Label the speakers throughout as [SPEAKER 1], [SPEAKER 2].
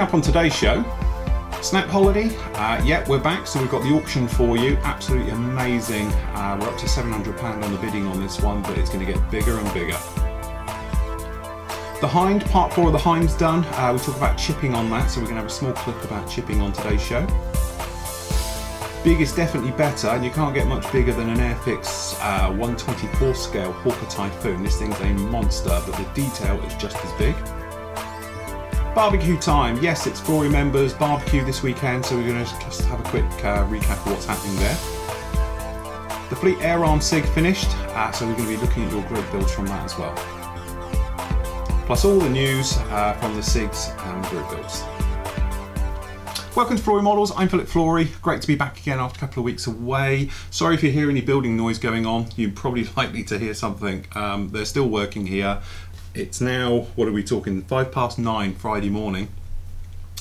[SPEAKER 1] Coming up on today's show, Snap Holiday, yeah, we're back, so we've got the auction for you, absolutely amazing. We're up to £700 on the bidding on this one, but it's going to get bigger and bigger. The Hind, part 4 of the Hind's done. We'll talk about chipping on that, so we're going to have a small clip about chipping on today's show. Big is definitely better, and you can't get much bigger than an Airfix 1/24 scale Hawker Typhoon. This thing's a monster, but the detail is just as big. Barbecue time. Yes, it's Flory members barbecue this weekend, so we're going to just have a quick recap of what's happening there. The Fleet Air Arm SIG finished, so we're going to be looking at your great builds from that as well. Plus all the news from the SIGs and Group builds. Welcome to Flory Models, I'm Flory. Great to be back again after a couple of weeks away. Sorry if you hear any building noise going on, you're probably likely to hear something. They're still working here. It's now, what are we talking, 9:05 Friday morning.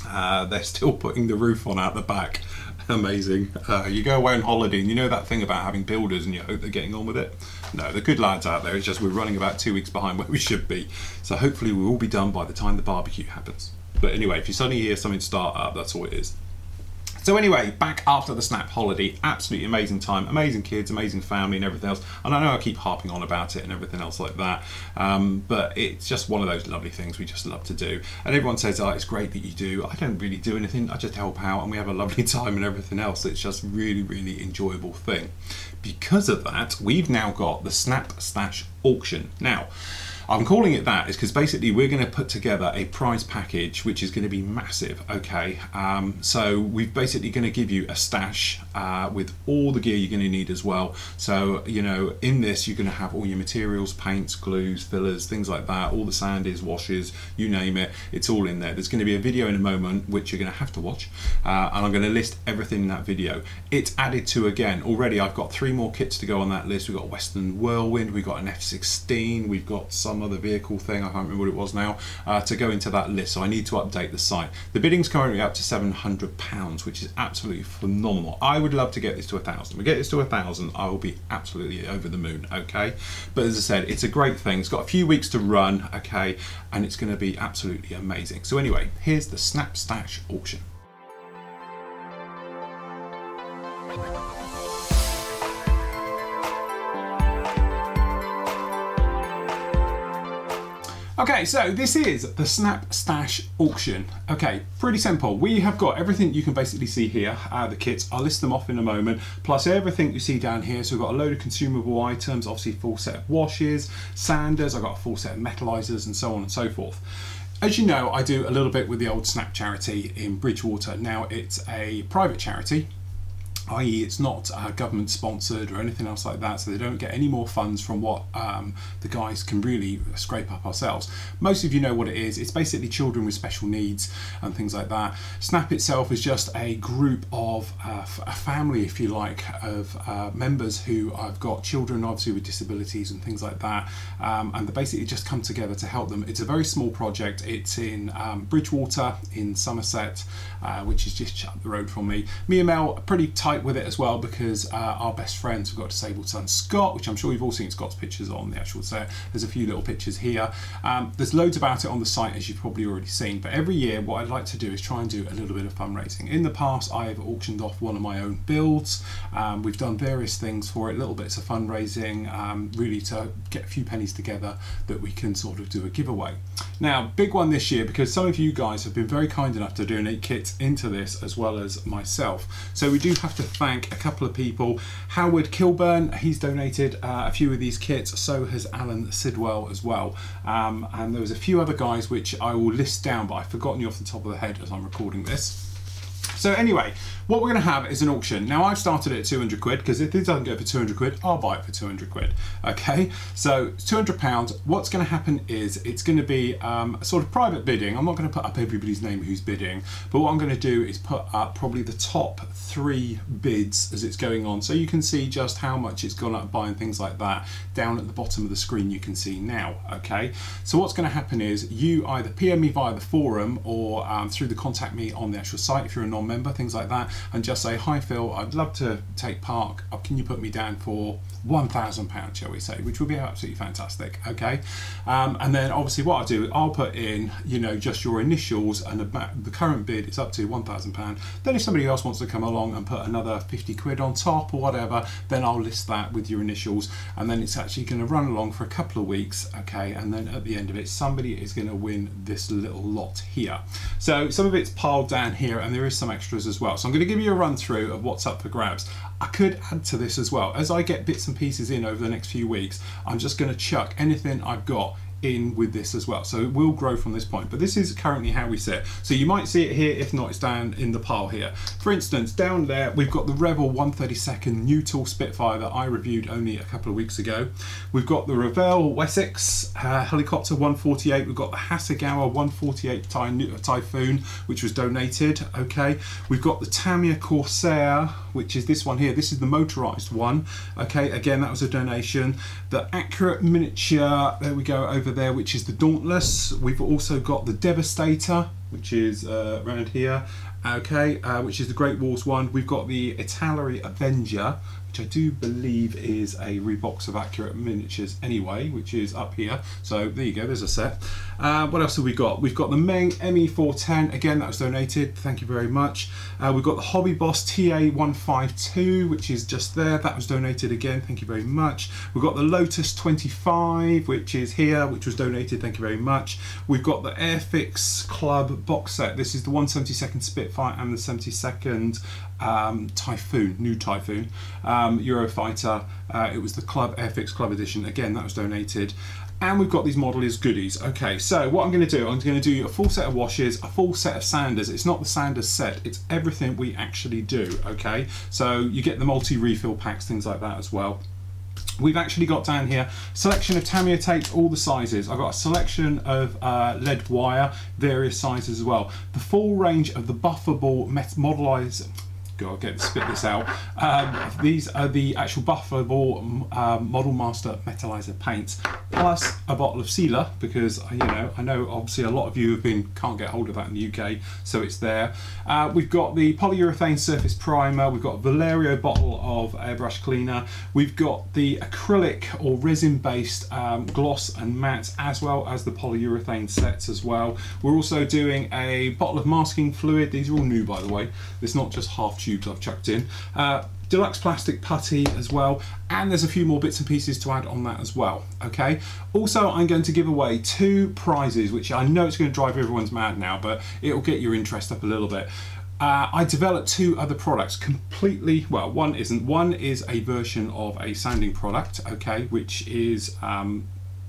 [SPEAKER 1] They're still putting the roof on out the back. Amazing. You go away on holiday and you know that thing about having builders and you hope they're getting on with it? No, they're good lads out there, it's just we're running about 2 weeks behind where we should be. So hopefully we'll all be done by the time the barbecue happens. But anyway, if you suddenly hear something start up, that's all it is. So anyway, back after the Snap Holiday, absolutely amazing time, amazing kids, amazing family and everything else. And I know I keep harping on about it and everything else like that, but it's just one of those lovely things we just love to do. And everyone says, oh, it's great that you do. I don't really do anything, I just help out and we have a lovely time and everything else. It's just really, really enjoyable thing. Because of that, we've now got the Snap Stash auction. Now, I'm calling it that is because basically we're going to put together a prize package which is going to be massive, okay? So we're basically going to give you a stash with all the gear you're going to need as well. So, you know, in this you're going to have all your materials, paints, glues, fillers, things like that, all the sanders, washes, you name it, it's all in there. There's going to be a video in a moment which you're going to have to watch, and I'm going to list everything in that video. It's added to, again, already I've got 3 more kits to go on that list. We've got Western Whirlwind, we've got an F-16, we've got some other vehicle thing, I can't remember what it was now, to go into that list, so I need to update the site. The bidding's currently up to £700, which is absolutely phenomenal. I would love to get this to 1,000. We get this to 1,000, I will be absolutely over the moon, okay? But as I said, it's a great thing. It's got a few weeks to run, okay, and it's going to be absolutely amazing. So anyway, here's the Snap Stash auction. Okay, so this is the Snap Stash auction. Okay, pretty simple. We have got everything you can basically see here, the kits. I'll list them off in a moment, plus everything you see down here. So we've got a load of consumable items, obviously full set of washes, sanders, I've got a full set of metallizers and so on and so forth. As you know, I do a little bit with the old Snap charity in Bridgewater. Now it's a private charity, i.e. it's not government sponsored or anything else like that, so they don't get any more funds from what the guys can really scrape up ourselves. Most of you know what it is. It's basically children with special needs and things like that. Snap itself is just a group of, a family if you like, of members who have got children obviously with disabilities and things like that, and they basically just come together to help them. It's a very small project. It's in Bridgewater in Somerset, which is just up the road from me. Me and Mel are pretty tight with it as well because our best friends, we've got a disabled son Scott, which I'm sure you've all seen Scott's pictures on the actual set. There's a few little pictures here. There's loads about it on the site, as you've probably already seen, but every year what I'd like to do is try and do a little bit of fundraising. In the past I've auctioned off one of my own builds. We've done various things for it, little bits of fundraising, really to get a few pennies together that we can sort of do a giveaway. Now, big one this year because some of you guys have been very kind enough to donate kits into this as well as myself. So we do have to thank a couple of people. Howard Kilburn, he's donated a few of these kits, so has Alan Sidwell as well. And there was a few other guys which I will list down, but I've forgotten you off the top of the head as I'm recording this. So anyway, what we're going to have is an auction. Now I've started it at 200 quid because if it doesn't go for 200 quid, I'll buy it for 200 quid. Okay, so it's £200. What's going to happen is it's going to be a sort of private bidding. I'm not going to put up everybody's name who's bidding, but what I'm going to do is put up probably the top 3 bids as it's going on, so you can see just how much it's gone up by and things like that. Down at the bottom of the screen you can see now. Okay, so what's going to happen is you either PM me via the forum or through the contact me on the actual site if you're a non member, things like that, and just say, hi Phil, I'd love to take part, can you put me down for £1,000, shall we say, which would be absolutely fantastic. Okay, and then obviously what I'll do, I'll put in, you know, just your initials, and the current bid is up to £1,000. Then if somebody else wants to come along and put another 50 quid on top or whatever, then I'll list that with your initials, and then it's actually going to run along for a couple of weeks. Okay, and then at the end of it, somebody is going to win this little lot here. So some of it's piled down here, and there is some extras as well. So I'm going to give you a run through of what's up for grabs. I could add to this as well. As I get bits and pieces in over the next few weeks, I'm just going to chuck anything I've got in with this as well, so it will grow from this point, but this is currently how we sit. So you might see it here, if not it's down in the pile here. For instance, down there we've got the Revell 132nd Newtall Spitfire that I reviewed only a couple of weeks ago. We've got the Revell Wessex helicopter 148. We've got the Hasegawa 148 Typhoon, which was donated. Okay, we've got the Tamiya Corsair, which is this one here. This is the motorized one. Okay, again, that was a donation. The Accurate Miniature, there we go, over there, which is the Dauntless. We've also got the Devastator, which is around here, okay, which is the Great Wars one. We've got the Italeri Avenger, which I do believe is a rebox of Accurate Miniatures anyway, which is up here. So there you go, there's a set. What else have we got? We've got the Meng ME410, again, that was donated, thank you very much. We've got the Hobby Boss TA152, which is just there, that was donated again, thank you very much. We've got the Lotus 25, which is here, which was donated, thank you very much. We've got the Airfix Club box set. This is the 172nd Spitfire and the 72nd Typhoon, new Typhoon, Eurofighter. It was the Club Airfix Club edition, again, that was donated. And we've got these Model-Is goodies. Okay, so what I'm going to do, I'm going to do a full set of washes, a full set of sanders. It's not the sanders set, it's everything we actually do. Okay, so you get the multi-refill packs, things like that as well. We've actually got down here selection of Tamiya tapes, all the sizes. I've got a selection of lead wire, various sizes as well. The full range of the Bufferball Modelizer. God, spit this out. These are the actual Bufferball Model Master Metallizer paints, plus a bottle of sealer, because you know, I know obviously a lot of you can't get hold of that in the UK, so it's there. We've got the polyurethane surface primer. We've got a Valerio bottle of airbrush cleaner. We've got the acrylic or resin-based gloss and matte, as well as the polyurethane sets as well. We're also doing a bottle of masking fluid. These are all new, by the way. It's not just half tubes I've chucked in. Deluxe plastic putty as well, and there's a few more bits and pieces to add on that as well. Okay, also I'm going to give away 2 prizes, which I know it's going to drive everyone's mad now, but it'll get your interest up a little bit. I developed 2 other products completely, well, one isn't. One is a version of a sanding product, okay, which is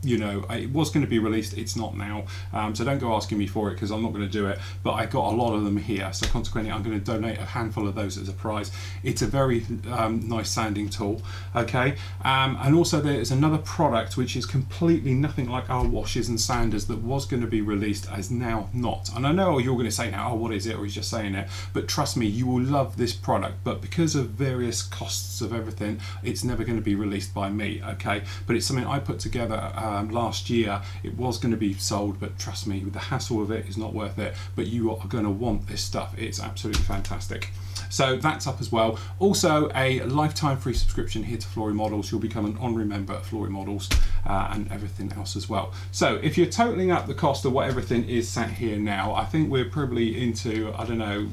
[SPEAKER 1] you know, it was going to be released, it's not now, so don't go asking me for it because I'm not going to do it, but I got a lot of them here, so consequently I'm going to donate a handful of those as a prize. It's a very nice sanding tool, okay, and also there is another product which is completely nothing like our washes and sanders that was going to be released, as now not. And I know you're going to say now, oh, what is it, or he's just saying it, but trust me, you will love this product, but because of various costs of everything, it's never going to be released by me, okay, but it's something I put together last year. It was going to be sold, but trust me, the hassle of it is not worth it, but you are going to want this stuff. It's absolutely fantastic. So that's up as well. Also a lifetime free subscription here to Flory Models. You'll become an honorary member at Flory Models, and everything else as well. So if you're totaling up the cost of what everything is sat here now, I think we're probably into, I don't know,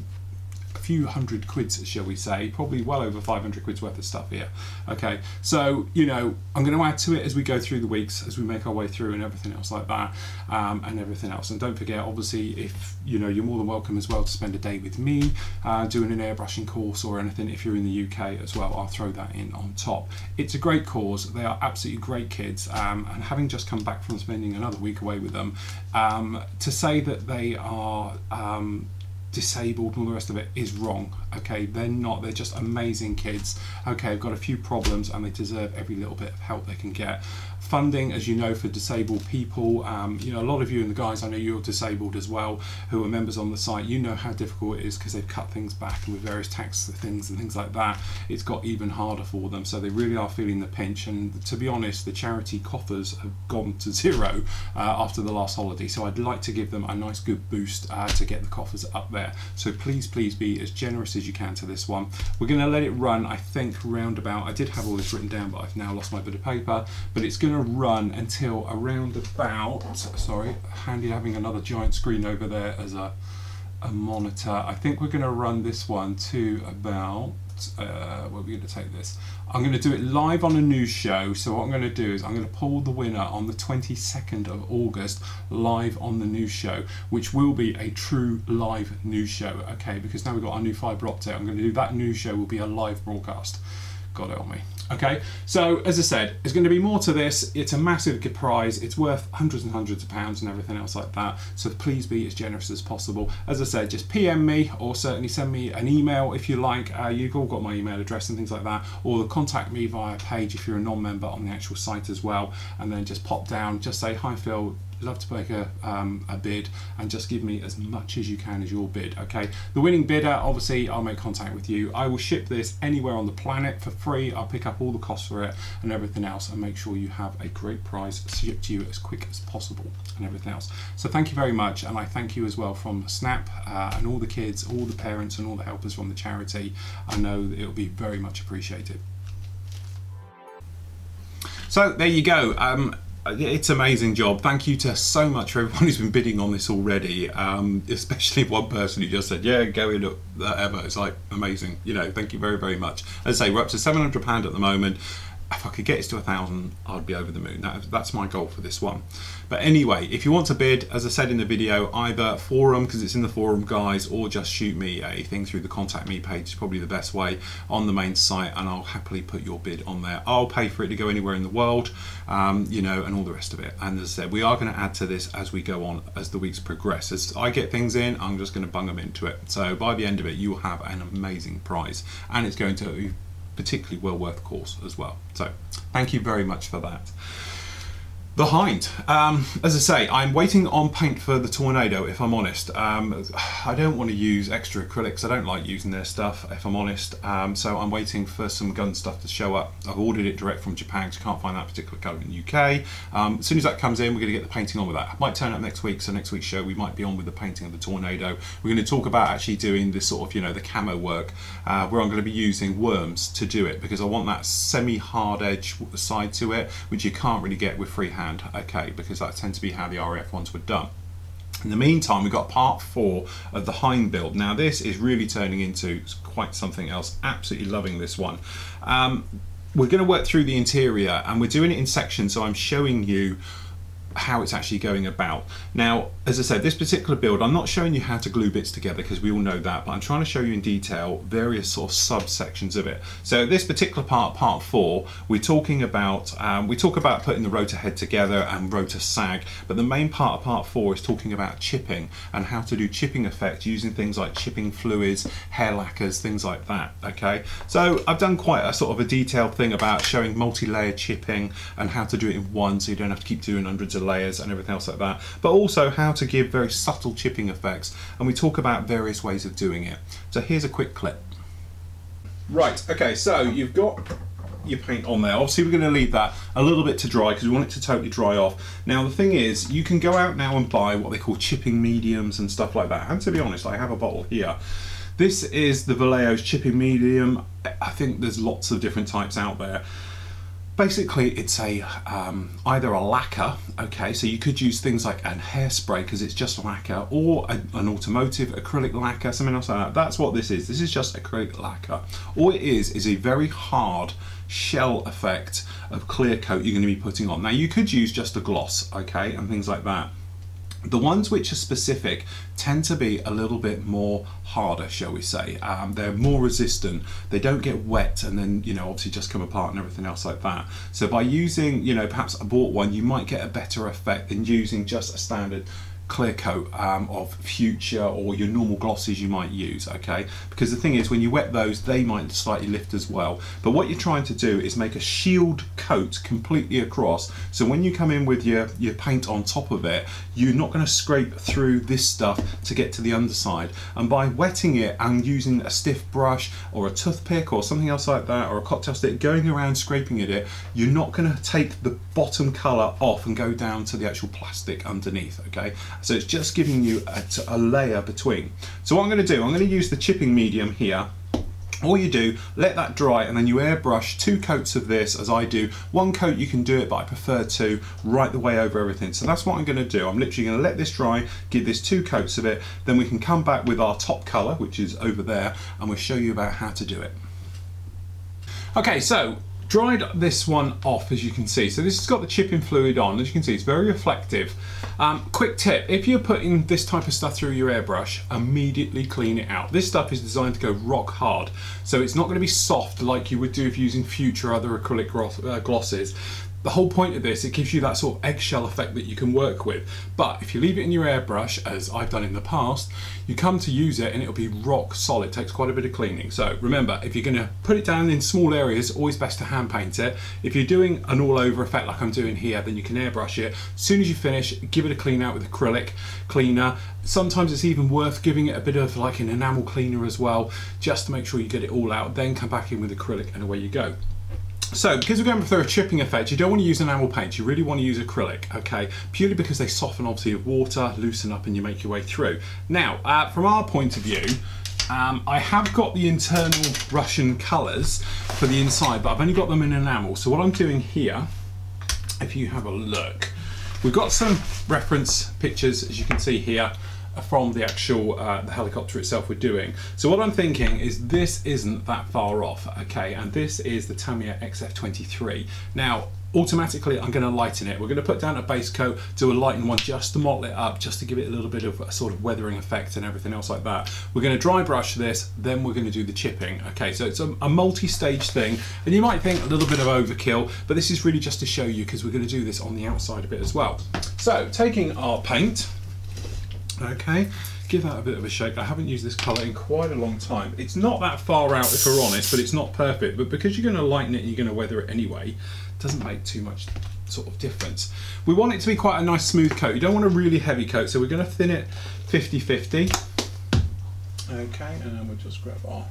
[SPEAKER 1] few hundred quids, shall we say, probably well over 500 quid's worth of stuff here. Okay, so you know, I'm going to add to it as we go through the weeks, as we make our way through, and everything else like that, and everything else. And don't forget, obviously, if you know, you're more than welcome as well to spend a day with me doing an airbrushing course or anything. If you're in the UK as well, I'll throw that in on top. It's a great cause. They are absolutely great kids, and having just come back from spending another week away with them, to say that they are disabled and all the rest of it is wrong. Okay, they're not, they're just amazing kids. Okay, I've got a few problems and they deserve every little bit of help they can get. Funding, as you know, for disabled people, you know, a lot of you and the guys, I know you're disabled as well, who are members on the site, you know how difficult it is because they've cut things back, and with various tax things and things like that, it's got even harder for them, so they really are feeling the pinch. And to be honest, the charity coffers have gone to zero after the last holiday, so I'd like to give them a nice good boost to get the coffers up there. there. So please be as generous as you can to this one. We're going to let it run, I think, round about, I did have all this written down, but I've now lost my bit of paper, but it's going to run until around about, sorry, Handy having another giant screen over there as a monitor. I think we're going to run this one to about, where are we going to take this? I'm going to do it live on a news show. So what I'm going to do is I'm going to pull the winner on the 22nd of August live on the news show, which will be a true live news show, okay? Because now we've got our new fibre optic, I'm going to do that news show will be a live broadcast. Got it on me. Okay, so as I said, there's going to be more to this. It's a massive prize. It's worth hundreds and hundreds of pounds and everything else like that. So please be as generous as possible. As I said, just PM me or certainly send me an email if you like. You've all got my email address and things like that, or contact me via a page if you're a non-member on the actual site as well. And then just pop down, just say, hi Phil, love to make a bid, and just give me as much as you can as your bid. Okay, the winning bidder, obviously I'll make contact with you. I will ship this anywhere on the planet for free. I'll pick up all the costs for it and everything else, and make sure you have a great prize shipped to you as quick as possible and everything else. So thank you very much, and I thank you as well from Snap and all the kids, all the parents and all the helpers from the charity. I know that it will be very much appreciated. So there you go. It's an amazing job. Thank you to so much for everyone who's been bidding on this already, especially one person who just said, yeah, go in, whatever. It's like amazing, you know, thank you very, very much. As I say, we're up to £700 at the moment. If I could get it to 1,000, I'd be over the moon. That's my goal for this one. But anyway, if you want to bid, as I said in the video, either forum, because it's in the forum guys, or just shoot me a thing through the contact me page is probably the best way on the main site, and I'll happily put your bid on there. I'll pay for it to go anywhere in the world, you know, and all the rest of it. And as I said, we are going to add to this as we go on, as the weeks progress. As I get things in, I'm just going to bung them into it. So by the end of it, you will have an amazing prize, and it's going to be particularly well worth course as well. So thank you very much for that. The Hind, as I say, I'm waiting on paint for the Tornado, if I'm honest. I don't want to use extra acrylics. I don't like using their stuff, if I'm honest. So I'm waiting for some gun stuff to show up. I've ordered it direct from Japan because I can't find that particular colour in the UK. As soon as that comes in, we're going to get the painting on with that. It might turn up next week, so next week's show we might be on with the painting of the Tornado. We're going to talk about actually doing this sort of, you know, the camo work, where I'm going to be using worms to do it, because I want that semi-hard edge side to it, which you can't really get with freehand. Okay, because that tends to be how the RAF ones were done. In the meantime, we've got part 4 of the Hind build. Now this is really turning into quite something else. Absolutely loving this one. We're going to work through the interior, and we're doing it in sections, so I'm showing you how it's actually going about. Now, as I said, this particular build, I'm not showing you how to glue bits together because we all know that, but I'm trying to show you in detail various sort of subsections of it. So this particular part 4, we're talking about, we talk about putting the rotor head together and rotor sag, but the main part of part 4 is talking about chipping and how to do chipping effect using things like chipping fluids, hair lacquers, things like that. Okay, so I've done quite a sort of a detailed thing about showing multi-layer chipping and how to do it in one, so you don't have to keep doing hundreds of layers and everything else like that, but also how to give very subtle chipping effects, and we talk about various ways of doing it. So here's a quick clip. Right, okay, so you've got your paint on there. Obviously we're going to leave that a little bit to dry because we want it to totally dry off. Now the thing is, you can go out now and buy what they call chipping mediums and stuff like that, and to be honest, I have a bottle here. This is the Vallejo's chipping medium. I think there's lots of different types out there. Basically, it's a either a lacquer, okay, so you could use things like an hairspray because it's just lacquer, or an automotive acrylic lacquer, something else like that. That's what this is. This is just acrylic lacquer. All it is a very hard shell effect of clear coat you're going to be putting on. Now, you could use just a gloss, okay, and things like that. The ones which are specific tend to be a little bit more harder, shall we say. They're more resistant, they don't get wet and then, you know, obviously just come apart and everything else like that. So by using, you know, perhaps a bought one, you might get a better effect than using just a standard clear coat of Future or your normal glosses you might use, okay? Because the thing is, when you wet those, they might slightly lift as well. But what you're trying to do is make a shield coat completely across, so when you come in with your paint on top of it, you're not going to scrape through this stuff to get to the underside. And by wetting it and using a stiff brush or a toothpick or something else like that, or a cocktail stick, going around scraping at it, you're not going to take the bottom colour off and go down to the actual plastic underneath, okay? So it's just giving you a layer between. So what I'm going to do, I'm going to use the chipping medium here. All you do, let that dry, and then you airbrush 2 coats of this, as I do. 1 coat you can do it, but I prefer 2 right the way over everything. So that's what I'm going to do. I'm literally going to let this dry, give this 2 coats of it, then we can come back with our top colour, which is over there, and we'll show you about how to do it. Okay, so dried this one off, as you can see. So this has got the chipping fluid on. As you can see, it's very reflective. Quick tip, if you're putting this type of stuff through your airbrush, immediately clean it out. This stuff is designed to go rock hard, so it's not going to be soft like you would do if using future other acrylic glosses. The whole point of this, it gives you that sort of eggshell effect that you can work with. But if you leave it in your airbrush, as I've done in the past, you come to use it and it'll be rock solid. It takes quite a bit of cleaning. So remember, if you're going to put it down in small areas, always best to hand paint it. If you're doing an all over effect like I'm doing here, then you can airbrush it. As soon as you finish, give it a clean out with acrylic cleaner. Sometimes it's even worth giving it a bit of like an enamel cleaner as well, just to make sure you get it all out. Then come back in with acrylic and away you go. So, because we're going for a chipping effect, you don't want to use enamel paint, you really want to use acrylic, okay? Purely because they soften obviously with water, loosen up, and you make your way through. Now, from our point of view, I have got the internal Russian colours for the inside, but I've only got them in enamel. So what I'm doing here, if you have a look, we've got some reference pictures, as you can see here, from the actual the helicopter itself we're doing. So what I'm thinking is this isn't that far off, okay, and this is the Tamiya XF23. Now automatically I'm going to lighten it. We're going to put down a base coat, do a lighten one just to mottle it up, just to give it a little bit of a sort of weathering effect and everything else like that. We're going to dry brush this, then we're going to do the chipping. Okay, so it's a multi-stage thing, and you might think a little bit of overkill, but this is really just to show you, because we're going to do this on the outside a bit as well. So taking our paint, okay, give that a bit of a shake. I haven't used this colour in quite a long time. It's not that far out if we're honest, but it's not perfect. But because you're going to lighten it and you're going to weather it anyway, it doesn't make too much sort of difference. We want it to be quite a nice smooth coat. You don't want a really heavy coat, so we're going to thin it 50-50. Okay, and then we'll just grab our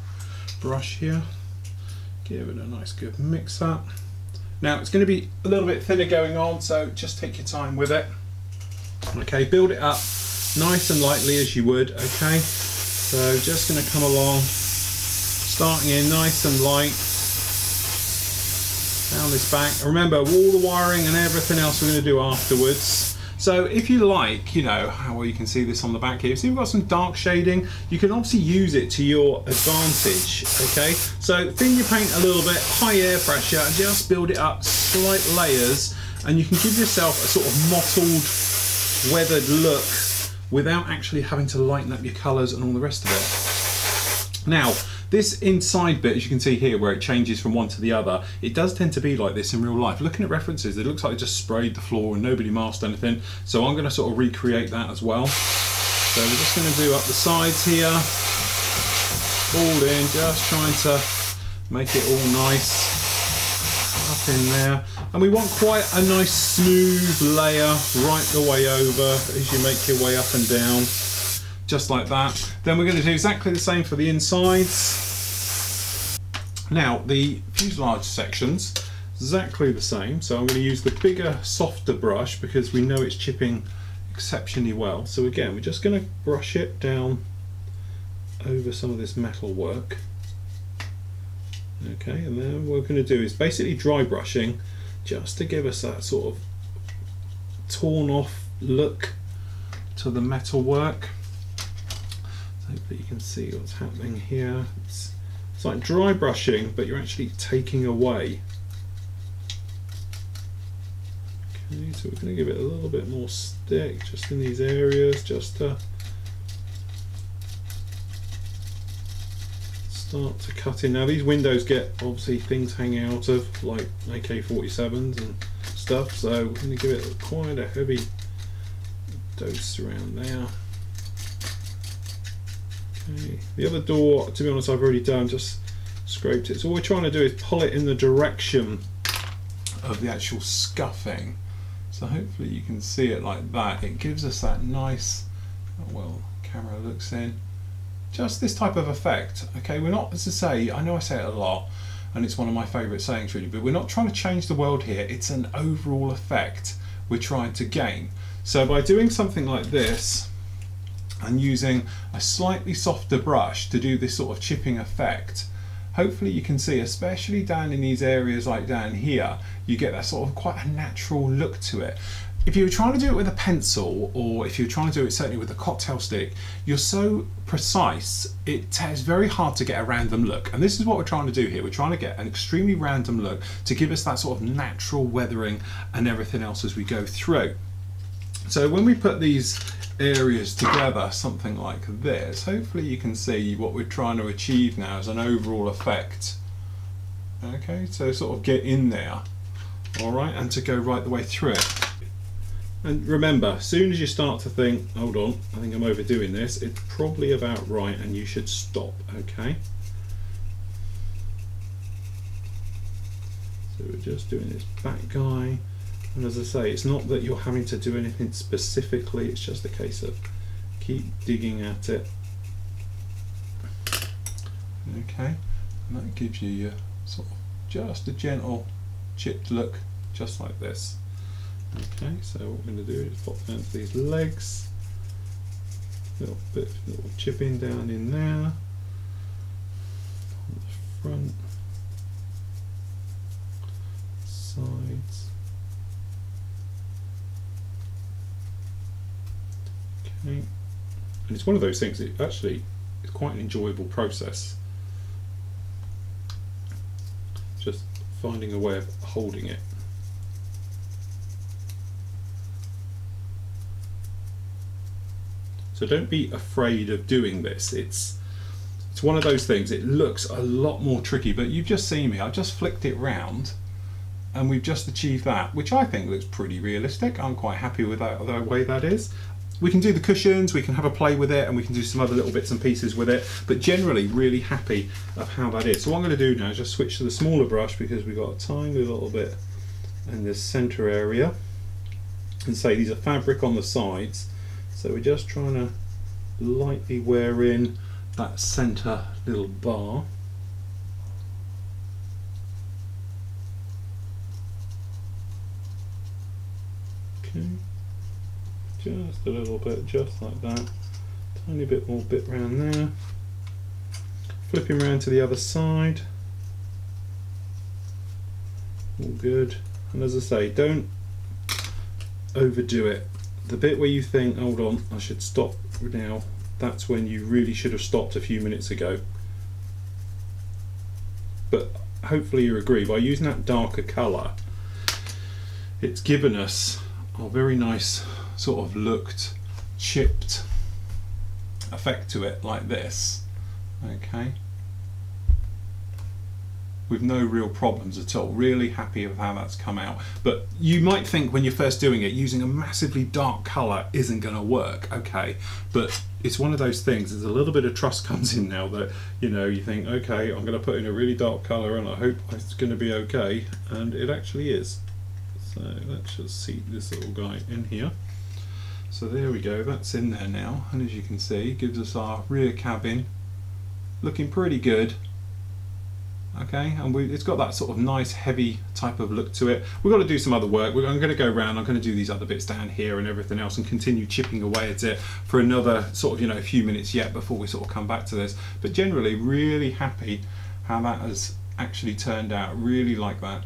[SPEAKER 1] brush here, give it a nice good mix up. Now it's going to be a little bit thinner going on, so just take your time with it. Okay, build it up nice and lightly as you would, okay? So just going to come along, starting in nice and light, down this back. Remember, all the wiring and everything else we're going to do afterwards. So if you like, you know, well, you can see this on the back here. See, we've got some dark shading. You can obviously use it to your advantage, okay? So thin your paint a little bit, high air pressure, and just build it up, slight layers, and you can give yourself a sort of mottled, weathered look without actually having to lighten up your colours and all the rest of it. Now, this inside bit, as you can see here, where it changes from one to the other, it does tend to be like this in real life. Looking at references, it looks like they just sprayed the floor and nobody masked anything. So I'm going to sort of recreate that as well. So we're just going to do up the sides here, all in, just trying to make it all nice up in there. And we want quite a nice smooth layer right the way over as you make your way up and down, just like that. Then we're going to do exactly the same for the insides. Now the fuselage sections, exactly the same. So I'm going to use the bigger, softer brush because we know it's chipping exceptionally well. So again, we're just going to brush it down over some of this metal work. Okay, and then what we're going to do is basically dry brushing, just to give us that sort of torn off look to the metal work. So hopefully you can see what's happening here. It's like dry brushing, but you're actually taking away. Okay, so we're going to give it a little bit more stick just in these areas, just to start to cut in. Now these windows get obviously things hanging out of, like AK-47s and stuff, so we're going to give it quite a heavy dose around there. Okay. The other door, to be honest, I've already done, just scraped it. So what we're trying to do is pull it in the direction of the actual scuffing. So hopefully you can see it like that. It gives us that nice, well, camera looks in, just this type of effect. Okay, we're not, as I say, I know I say it a lot and it's one of my favourite sayings really, but we're not trying to change the world here. It's an overall effect we're trying to gain. So by doing something like this and using a slightly softer brush to do this sort of chipping effect, hopefully you can see, especially down in these areas like down here, you get that sort of quite a natural look to it. If you were trying to do it with a pencil, or if you're trying to do it certainly with a cocktail stick, you're so precise, it's very hard to get a random look. And this is what we're trying to do here. We're trying to get an extremely random look to give us that sort of natural weathering and everything else as we go through. So when we put these areas together, something like this, hopefully you can see what we're trying to achieve now as an overall effect. Okay, so sort of get in there, all right, and to go right the way through it. And remember, as soon as you start to think, hold on, I think I'm overdoing this, it's probably about right and you should stop, okay? So we're just doing this back guy. And as I say, it's not that you're having to do anything specifically, it's just a case of keep digging at it. Okay, and that gives you your sort of just a gentle chipped look, just like this. Okay, so what we're going to do is pop down to these legs, little chipping down in there, on the front, sides. Okay, and it's one of those things that actually is quite an enjoyable process. Just finding a way of holding it. So don't be afraid of doing this. It's one of those things, it looks a lot more tricky, but you've just seen me, I've just flicked it round and we've just achieved that, which I think looks pretty realistic. I'm quite happy with that, the way that is. We can do the cushions, we can have a play with it, and we can do some other little bits and pieces with it, but generally really happy of how that is. So what I'm going to do now is just switch to the smaller brush, because we've got a tiny little bit in this center area, and say these are fabric on the sides. So we're just trying to lightly wear in that center little bar. Okay, just a little bit, just like that. Tiny bit more bit around there. Flipping around to the other side. All good. And as I say, don't overdo it. The bit where you think, hold on, I should stop now, that's when you really should have stopped a few minutes ago. But hopefully you agree, by using that darker colour, it's given us a very nice sort of looked, chipped effect to it, like this. Okay, with no real problems at all. Really happy with how that's come out. But you might think when you're first doing it, using a massively dark colour isn't going to work, okay, but it's one of those things, there's a little bit of trust comes in now that, you know, you think, okay, I'm going to put in a really dark colour and I hope it's going to be okay, and it actually is. So let's just seat this little guy in here. So there we go, that's in there now, and as you can see, it gives us our rear cabin looking pretty good. Okay, and it's got that sort of nice heavy type of look to it. We've got to do some other work. I'm going to go around, I'm going to do these other bits down here and everything else and continue chipping away at it for another sort of, you know, a few minutes yet before we sort of come back to this. But generally really happy how that has actually turned out, really like that.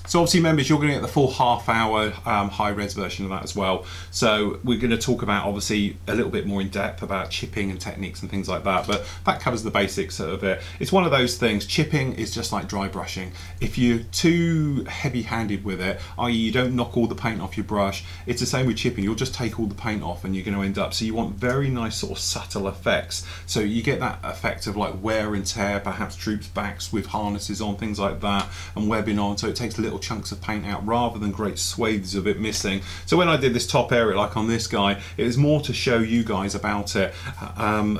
[SPEAKER 1] So obviously members, you're going to get the full half-hour high-res version of that as well. So we're going to talk about obviously a little bit more in depth about chipping and techniques and things like that, but that covers the basics of it. It's one of those things, chipping is just like dry brushing. If you're too heavy-handed with it, i.e. you don't knock all the paint off your brush, it's the same with chipping, you'll just take all the paint off and you're going to end up, so you want very nice sort of subtle effects. So you get that effect of like wear and tear, perhaps troops backs with harnesses on, things like that, and webbing on, so it takes little chunks of paint out rather than great swathes of it missing. So when I did this top area like on this guy, it was more to show you guys about it,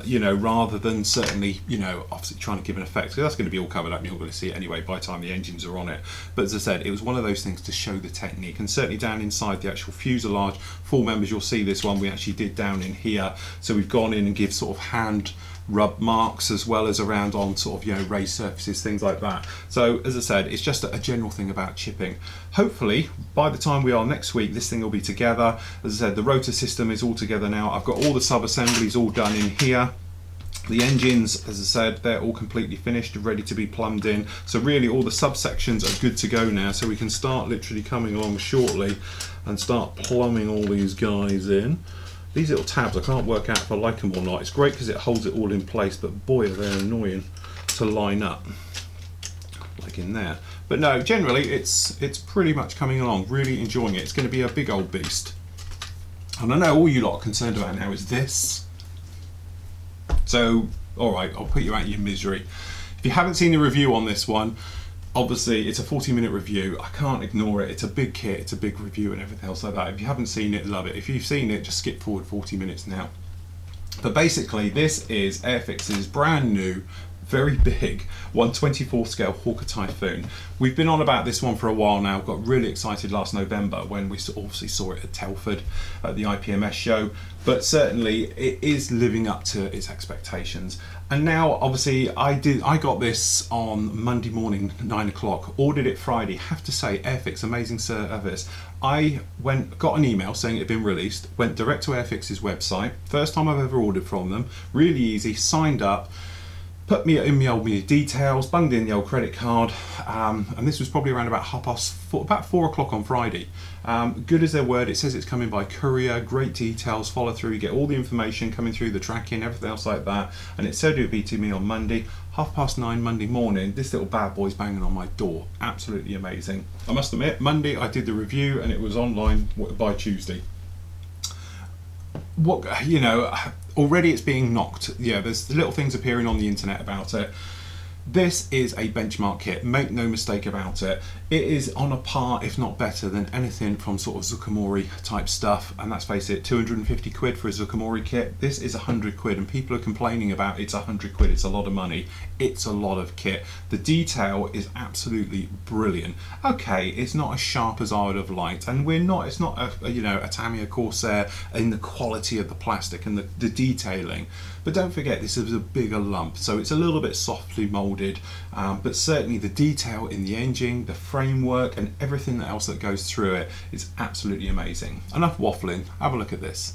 [SPEAKER 1] you know, rather than certainly, you know, obviously trying to give an effect, because that's going to be all covered up and you're going to see it anyway by the time the engines are on it. But as I said, it was one of those things to show the technique, and certainly down inside the actual fuselage, full members, you'll see this one we actually did down in here. So we've gone in and give sort of hand rub marks, as well as around on sort of, you know, raised surfaces, things like that. So as I said, it's just a general thing about chipping. Hopefully by the time we are next week, this thing will be together. As I said, the rotor system is all together now. I've got all the sub assemblies all done in here. The engines, as I said, they're all completely finished, ready to be plumbed in. So really all the subsections are good to go now, so we can start literally coming along shortly and start plumbing all these guys in. These little tabs, I can't work out if I like them or not. It's great because it holds it all in place, but boy are they annoying to line up, like in there. But no, generally it's pretty much coming along, really enjoying it. It's going to be a big old beast. And I know all you lot are concerned about now is this. So, all right, I'll put you out of your misery. If you haven't seen the review on this one, obviously it's a 40-minute review. I can't ignore it. It's a big kit, it's a big review and everything else like that. If you haven't seen it, love it. If you've seen it, just skip forward 40 minutes now. But basically, this is Airfix's brand new, very big 1/24 scale Hawker Typhoon. We've been on about this one for a while now. Got really excited last November when we obviously saw it at Telford at the IPMS show, but certainly it is living up to its expectations. And now obviously I got this on Monday morning, 9 o'clock, ordered it Friday. Have to say, Airfix, amazing service. I got an email saying it had been released, went direct to Airfix's website, first time I've ever ordered from them, really easy, signed up, put me in the old details, bunged in the old credit card, and this was probably around about about 4 o'clock on Friday. Good as their word, it says it's coming by courier, great details, follow through, you get all the information coming through, the tracking, everything else like that, and it said it would be to me on Monday, 9:30 Monday morning. This little bad boy's banging on my door, absolutely amazing. I must admit, Monday I did the review and it was online by Tuesday. What, you know, already it's being knocked. Yeah, there's little things appearing on the internet about it. This is a benchmark kit, make no mistake about it. It is on a par, if not better, than anything from sort of Zucchimori type stuff, and let's face it, 250 quid for a Zucchimori kit. This is 100 quid, and people are complaining about it's 100 quid, it's a lot of money. It's a lot of kit. The detail is absolutely brilliant. Okay, it's not as sharp as I would have liked, and it's not a you know, a Tamiya Corsair in the quality of the plastic and the detailing. But don't forget, this is a bigger lump, so it's a little bit softly moulded, but certainly the detail in the engine, the framework and everything else that goes through it is absolutely amazing. Enough waffling, have a look at this.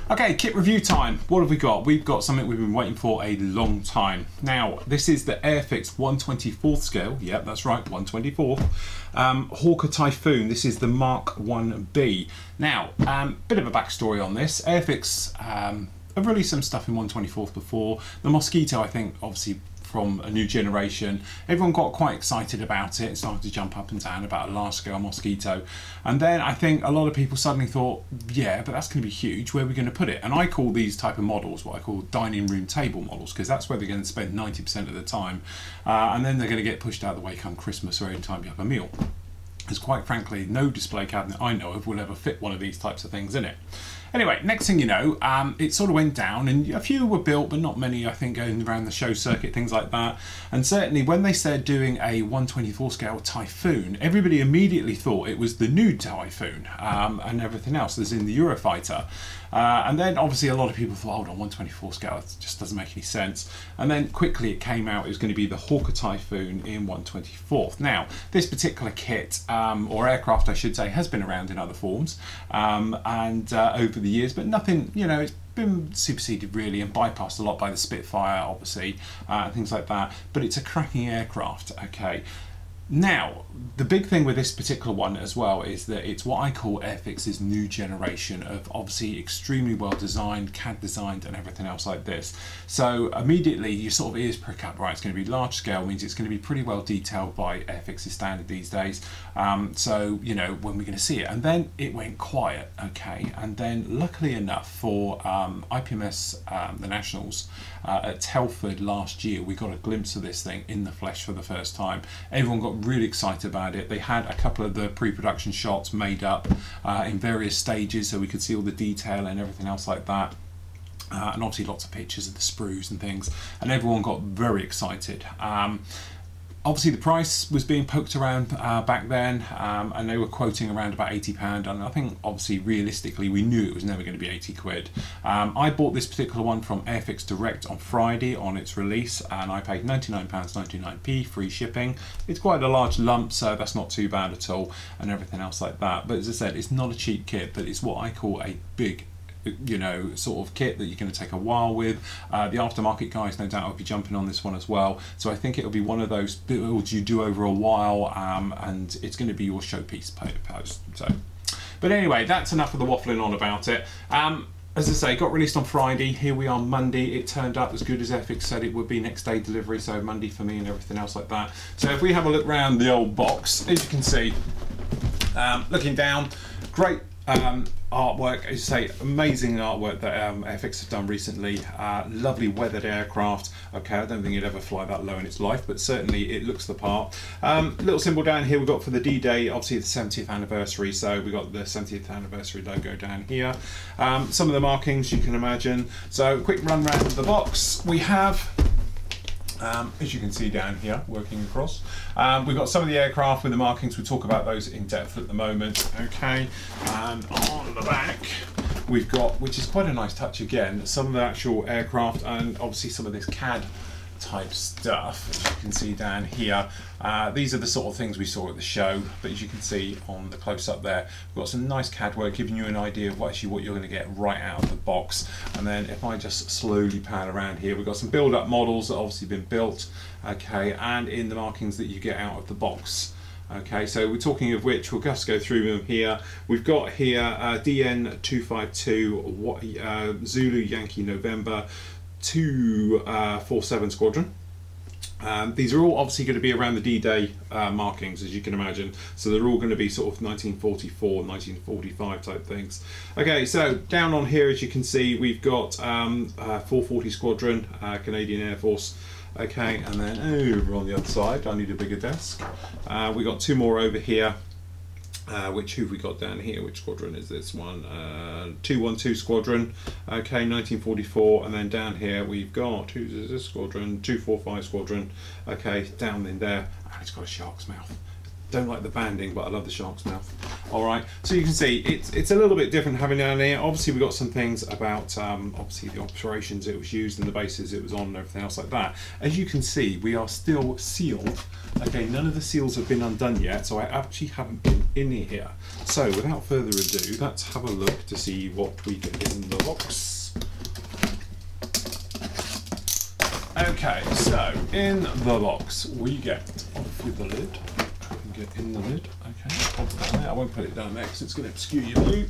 [SPEAKER 1] Okay, kit review time. What have we got? We've got something we've been waiting for a long time. Now, this is the Airfix 1/24 scale. Yep, that's right, 1/24. Hawker Typhoon. This is the Mark 1B. Now, bit of a backstory on this. Airfix have released some stuff in 1/24 before. The Mosquito, I think, obviously from a new generation. Everyone got quite excited about it and started to jump up and down about a large scale Mosquito. And then I think a lot of people suddenly thought, yeah, but that's going to be huge, where are we going to put it? And I call these type of models what I call dining room table models, because that's where they're going to spend 90% of the time. And then they're going to get pushed out of the way come Christmas or any time you have a meal. Because quite frankly, no display cabinet I know of will ever fit one of these types of things in it. Anyway, next thing you know, it sort of went down, and a few were built, but not many, I think, going around the show circuit, things like that. And certainly when they said doing a 1/24 scale Typhoon, everybody immediately thought it was the new Typhoon and everything else, as in the Eurofighter. And then obviously a lot of people thought, hold on, 1/24 scale, it just doesn't make any sense. And then quickly it came out it was going to be the Hawker Typhoon in 1/24. Now, this particular kit, or aircraft I should say, has been around in other forms and over the years, but nothing, you know, it's been superseded really and bypassed a lot by the Spitfire, obviously, things like that. But it's a cracking aircraft, okay. Now, the big thing with this particular one as well is that it's what I call Airfix's new generation of obviously extremely well designed, CAD designed and everything else like this. So immediately your sort of ears prick up, right, it's going to be large scale, means it's going to be pretty well detailed by Airfix's standard these days. So, you know, when we're going to see it. And then it went quiet, okay, and then luckily enough for IPMS, the Nationals, at Telford last year, we got a glimpse of this thing in the flesh for the first time. Everyone got really excited about it. They had a couple of the pre-production shots made up in various stages so we could see all the detail and everything else like that. And obviously lots of pictures of the sprues and things, and everyone got very excited. Obviously the price was being poked around back then, and they were quoting around about £80, and I think obviously realistically we knew it was never going to be 80 quid. I bought this particular one from Airfix direct on Friday on its release, and I paid £99.99p free shipping. It's quite a large lump, so that's not too bad at all, and everything else like that. But as I said, it's not a cheap kit, but it's what I call a big, you know, sort of kit that you're going to take a while with. The aftermarket guys no doubt will be jumping on this one as well, so I think it'll be one of those builds you do over a while, and it's going to be your showpiece post. So, but anyway, that's enough of the waffling on about it. As I say, got released on Friday. Here we are Monday. It turned up as good as Airfix said it would be, next day delivery, so Monday for me and everything else like that. So if we have a look around the old box, as you can see, looking down, great artwork, as I say, amazing artwork that Airfix have done recently. Lovely weathered aircraft. Okay, I don't think it'd ever fly that low in its life, but certainly it looks the part. Little symbol down here we've got for the D-Day, obviously the 70th anniversary, so we've got the 70th anniversary logo down here. Some of the markings you can imagine. So quick run round the box. We have, as you can see down here, working across, we've got some of the aircraft with the markings. We'll talk about those in depth at the moment. Okay, and on the back we've got, which is quite a nice touch again, some of the actual aircraft and obviously some of this CAD type stuff, as you can see down here. These are the sort of things we saw at the show, but as you can see on the close-up there, we've got some nice CAD work giving you an idea of what you're going to get right out of the box. And then if I just slowly pan around here, we've got some build-up models that have obviously been built, okay, and in the markings that you get out of the box. Okay, so we're talking of which, we'll just go through them here. We've got here DN252 Zulu Yankee November 247 Squadron. These are all obviously going to be around the D-Day markings, as you can imagine, so they're all going to be sort of 1944, 1945 type things. Okay, so down on here, as you can see, we've got 440 Squadron, Canadian Air Force. Okay, and then over on the other side, I need a bigger desk. We got two more over here. Who have we got down here? Which squadron is this one? 212 Squadron, okay, 1944, and then down here we've got, who's this squadron? 245 Squadron, okay, down in there, and it's got a shark's mouth. Don't like the banding, but I love the shark's mouth. Alright, so you can see it's a little bit different having down here. Obviously we've got some things about obviously the operations it was used and the bases it was on and everything else like that. As you can see, we are still sealed. Okay, none of the seals have been undone yet, so I actually haven't been in here. So without further ado, let's have a look to see what we get in the box. Okay, so in the box we get, off with the lid. Get in the lid, okay, pop it down there. I won't put it down there because it's going to obscure your view.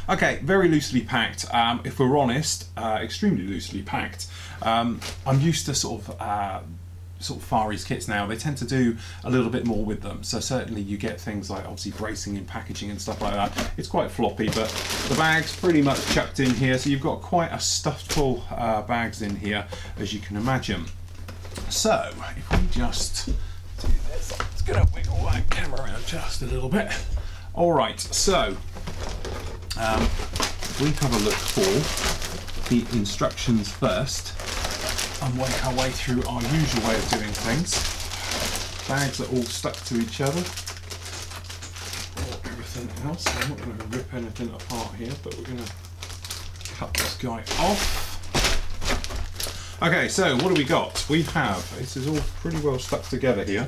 [SPEAKER 1] Okay, very loosely packed. If we're honest, extremely loosely packed. I'm used to sort of Far East kits now. They tend to do a little bit more with them. So certainly you get things like obviously bracing and packaging and stuff like that. It's quite floppy, but the bag's pretty much chucked in here. So you've got quite a stuffed full bags in here, as you can imagine. So if we just do this, it's going to wiggle that camera around just a little bit. All right, so we have a look for the instructions first and work our way through our usual way of doing things. Bags are all stuck to each other. Everything else, I'm not going to rip anything apart here, but we're going to cut this guy off. Okay, so what do we got? We have, this is all pretty well stuck together here.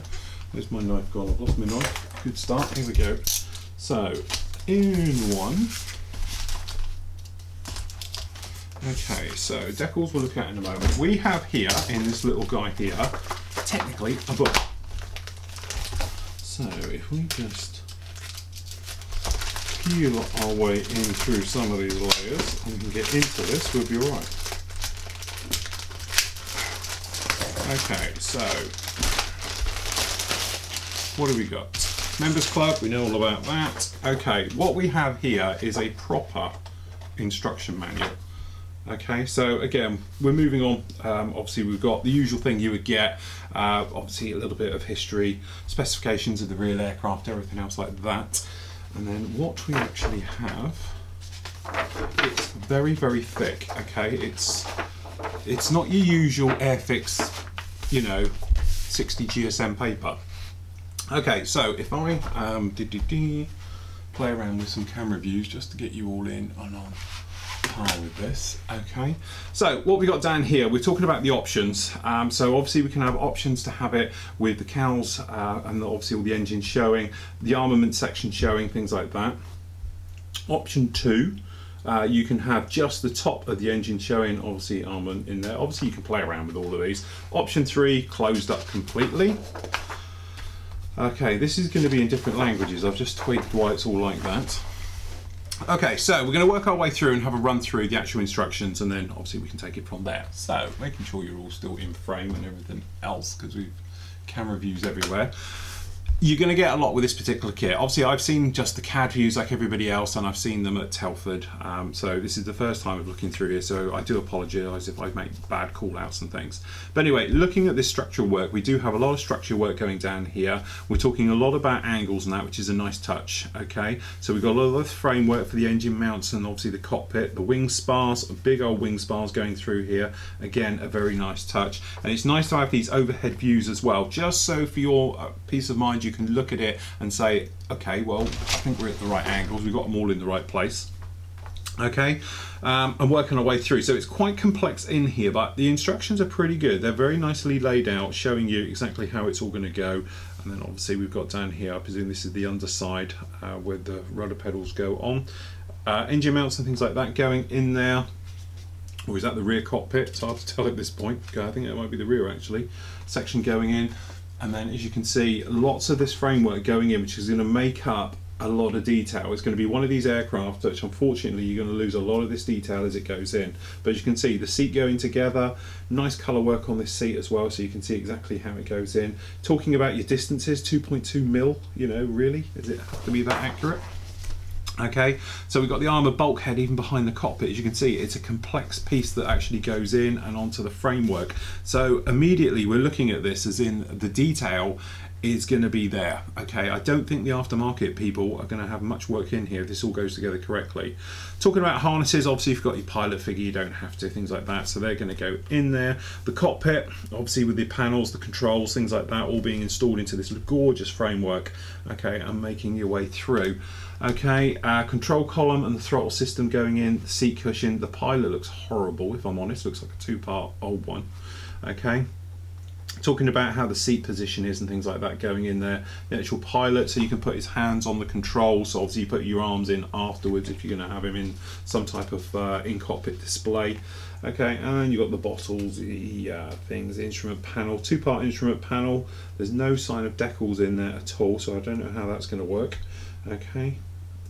[SPEAKER 1] Where's my knife gone? I've lost my knife. Good start, here we go. So, in one. Okay, so decals we'll look at in a moment. We have here, in this little guy here, technically a book. So, if we just peel our way in through some of these layers and we can get into this, we'll be alright. Okay, so what do we got? Members Club, we know all about that. Okay, what we have here is a proper instruction manual. Okay, so again, we're moving on. Obviously we've got the usual thing you would get, obviously a little bit of history, specifications of the real aircraft, everything else like that. And then what we actually have, it's very, very thick, okay? It's not your usual Airfix, you know, 60 GSM paper. Okay, so if I play around with some camera views just to get you all in on par with this. Okay, so what we got down here, we're talking about the options. So obviously we can have options to have it with the cowls and obviously all the engines showing, the armament section showing, things like that. Option 2, you can have just the top of the engine showing, obviously armament in there. Obviously you can play around with all of these. Option 3, closed up completely. Okay, this is going to be in different languages. I've just tweaked why it's all like that. Okay, so we're going to work our way through and have a run through the actual instructions, and then obviously we can take it from there. So making sure you're all still in frame and everything else, because we've camera views everywhere. You're going to get a lot with this particular kit. Obviously I've seen just the CAD views like everybody else, and I've seen them at Telford, so this is the first time of looking through here, so I do apologise if I make bad call outs and things. But anyway, looking at this structural work, we do have a lot of structural work going down here. We're talking a lot about angles and that, which is a nice touch. Okay, so we've got a lot of framework for the engine mounts and obviously the cockpit, the wing spars, big old wing spars going through here, again a very nice touch. And it's nice to have these overhead views as well, just so for your peace of mind you can look at it and say, okay, well, I think we're at the right angles, we've got them all in the right place. Okay, and working our way through. So it's quite complex in here, but the instructions are pretty good. They're very nicely laid out, showing you exactly how it's all going to go. And then obviously we've got down here, I presume this is the underside where the rudder pedals go on. Engine mounts and things like that going in there. Or is that the rear cockpit? It's hard to tell at this point. Okay, I think it might be the rear actually. Section going in. And then as you can see, lots of this framework going in, which is going to make up a lot of detail. It's going to be one of these aircraft which unfortunately you're going to lose a lot of this detail as it goes in. But as you can see, the seat going together, nice colour work on this seat as well, so you can see exactly how it goes in. Talking about your distances, 2.2 mil, you know, really? Does it have to be that accurate? Okay, so we've got the armour bulkhead even behind the cockpit. As you can see, it's a complex piece that actually goes in and onto the framework. So immediately we're looking at this as in the detail is going to be there. Okay, I don't think the aftermarket people are going to have much work in here if this all goes together correctly. Talking about harnesses, obviously if you've got your pilot figure, you don't have to, things like that, so they're going to go in there. The cockpit, obviously with the panels, the controls, things like that, all being installed into this gorgeous framework. Okay, and making your way through. Okay, control column and the throttle system going in, the seat cushion. The pilot looks horrible, if I'm honest, looks like a two-part old one. Okay, talking about how the seat position is and things like that going in there. The actual pilot, so you can put his hands on the controls, so obviously you put your arms in afterwards if you're going to have him in some type of in-cockpit display. Okay, and you've got the bottles, the things, the instrument panel, two-part instrument panel. There's no sign of decals in there at all, so I don't know how that's going to work. Okay,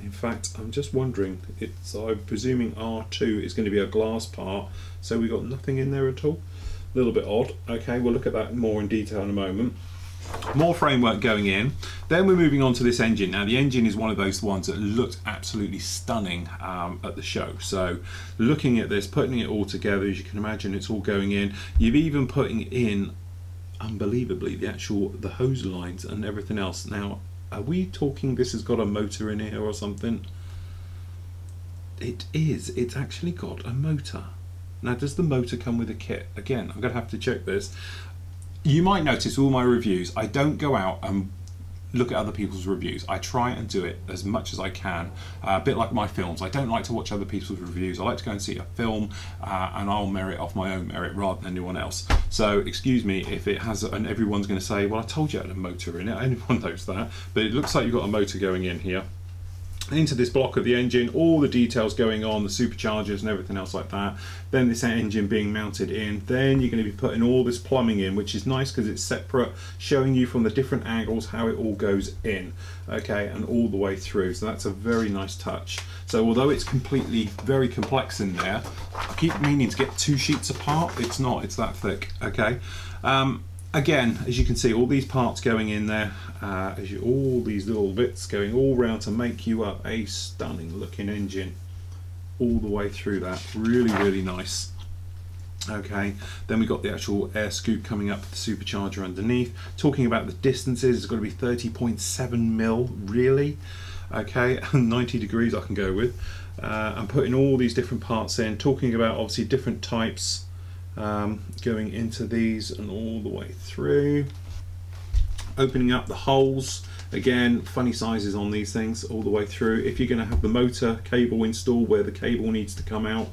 [SPEAKER 1] in fact, I'm just wondering, I'm presuming R2 is going to be a glass part, so we've got nothing in there at all. A little bit odd. Okay, we'll look at that more in detail in a moment. More framework going in. Then we're moving on to this engine. Now the engine is one of those ones that looked absolutely stunning at the show. So looking at this, putting it all together, as you can imagine, it's all going in. You've even putting in, unbelievably, the hose lines and everything else. Now, are we talking this has got a motor in here or something? It is. It's actually got a motor. Now, does the motor come with a kit? Again, I'm going to have to check this. You might notice all my reviews, I don't go out and look at other people's reviews. I try and do it as much as I can, a bit like my films. I don't like to watch other people's reviews. I like to go and see a film and I'll merit off my own merit rather than anyone else. So excuse me if it has, and everyone's going to say, well, I told you it had a motor in it. Anyone knows that. But it looks like you've got a motor going in here. Into this block of the engine, all the details going on, the superchargers and everything else like that. Then this engine being mounted in. Then you're going to be putting all this plumbing in, which is nice because it's separate, showing you from the different angles how it all goes in. Okay, and all the way through. So that's a very nice touch. So although it's completely very complex in there, I keep meaning to get two sheets apart. It's not, it's that thick. Okay. Again, as you can see, all these parts going in there, all these little bits going all round to make you up a stunning looking engine all the way through that. Really, really nice. Okay, then we've got the actual air scoop coming up, the supercharger underneath. Talking about the distances, it's got to be 30.7 mil, really? Okay, 90 degrees I can go with. I'm putting all these different parts in, talking about obviously different types. Going into these and all the way through. Opening up the holes, again, funny sizes on these things all the way through. If you're going to have the motor cable installed where the cable needs to come out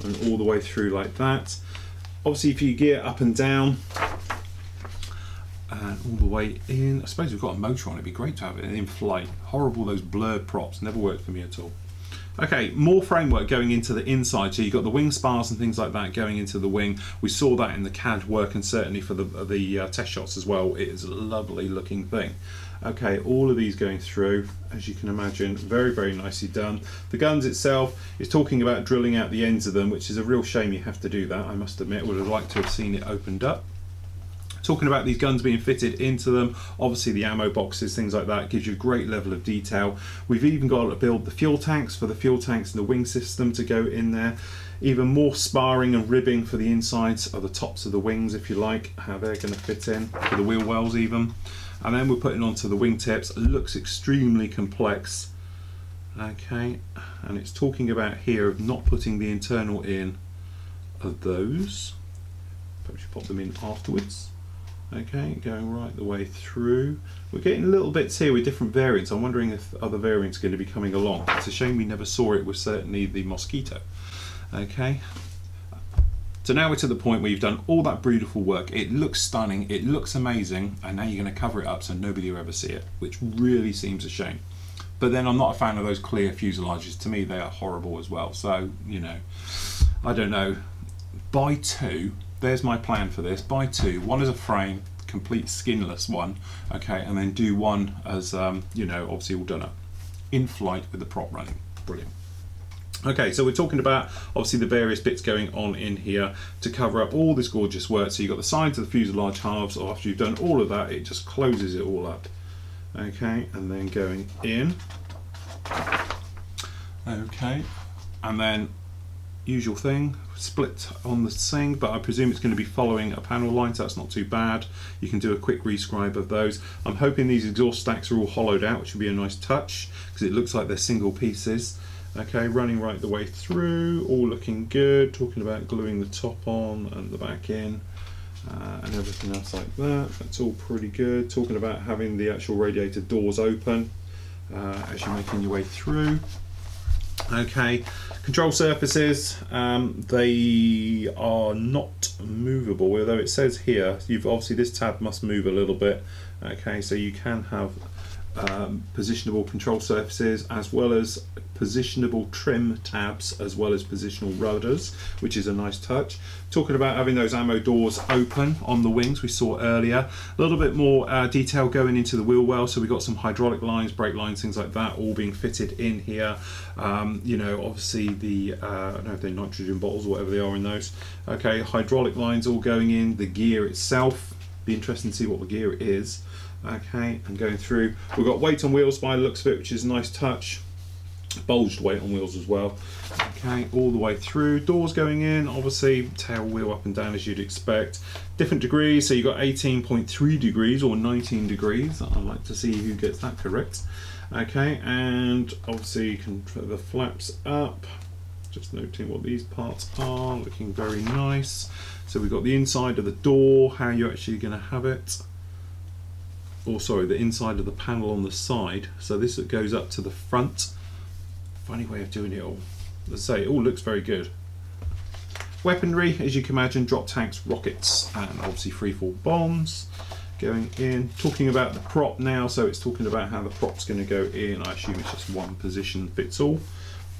[SPEAKER 1] and all the way through like that. Obviously, if you gear up and down and all the way in, I suppose we've got a motor on it. It'd be great to have it in flight. Horrible, those blurred props, never worked for me at all. Okay, more framework going into the inside. So you've got the wing spars and things like that going into the wing. We saw that in the CAD work, and certainly for the test shots as well. It is a lovely looking thing. Okay, all of these going through, as you can imagine, very, very nicely done. The guns itself is talking about drilling out the ends of them, which is a real shame you have to do that, I must admit. Would have liked to have seen it opened up. Talking about these guns being fitted into them, obviously the ammo boxes, things like that, gives you a great level of detail. We've even got to build the fuel tanks for the fuel tanks and the wing system to go in there. Even more sparring and ribbing for the insides of the tops of the wings, if you like, how they're going to fit in, for the wheel wells even. And then we're putting onto the wing tips. It looks extremely complex. Okay, and it's talking about here of not putting the internal in of those. Perhaps you pop them in afterwards. Okay, going right the way through. We're getting little bits here with different variants. I'm wondering if other variants are going to be coming along. It's a shame we never saw it with certainly the Mosquito. Okay, so now we're to the point where you've done all that beautiful work. It looks stunning, it looks amazing, and now you're going to cover it up so nobody will ever see it, which really seems a shame. But then I'm not a fan of those clear fuselages. To me, they are horrible as well. So, you know, I don't know. Buy two. There's my plan for this. Buy two. One as a frame, complete skinless one. Okay, and then do one as, you know, obviously all done up in flight with the prop running. Brilliant. Okay, so we're talking about obviously the various bits going on in here to cover up all this gorgeous work. So you've got the sides of the fuselage halves. After you've done all of that, it just closes it all up. Okay, and then going in. Okay, and then usual thing, split on the SIG, but I presume it's going to be following a panel line, so that's not too bad. You can do a quick rescribe of those. I'm hoping these exhaust stacks are all hollowed out, which would be a nice touch because it looks like they're single pieces. Okay, running right the way through, all looking good. Talking about gluing the top on and the back in and everything else like that. That's all pretty good. Talking about having the actual radiator doors open as you're making your way through. Okay, control surfaces, they are not movable, although it says here, you've obviously this tab must move a little bit. Okay, so you can have positionable control surfaces as well as positionable trim tabs as well as positional rudders, which is a nice touch. Talking about having those ammo doors open on the wings we saw earlier, a little bit more detail going into the wheel well. So we've got some hydraulic lines, brake lines, things like that all being fitted in here. You know, obviously the I don't know if they're nitrogen bottles or whatever they are in those. Okay, hydraulic lines all going in, the gear itself, be interesting to see what the gear is. Okay, and going through, we've got weight on wheels by the looks of it, which is a nice touch. Bulged weight on wheels as well. Okay, all the way through, doors going in, obviously tail wheel up and down as you'd expect. Different degrees, so you've got 18.3 degrees or 19 degrees. I'd like to see who gets that correct. Okay, and obviously you can put the flaps up. Just noting what these parts are, looking very nice. So we've got the inside of the door, how you're actually going to have it. Or sorry, the inside of the panel on the side. So this goes up to the front. Funny way of doing it all. Let's say it all looks very good. Weaponry, as you can imagine, drop tanks, rockets, and obviously freefall bombs going in. Talking about the prop now, so it's talking about how the prop's going to go in. I assume it's just one position fits all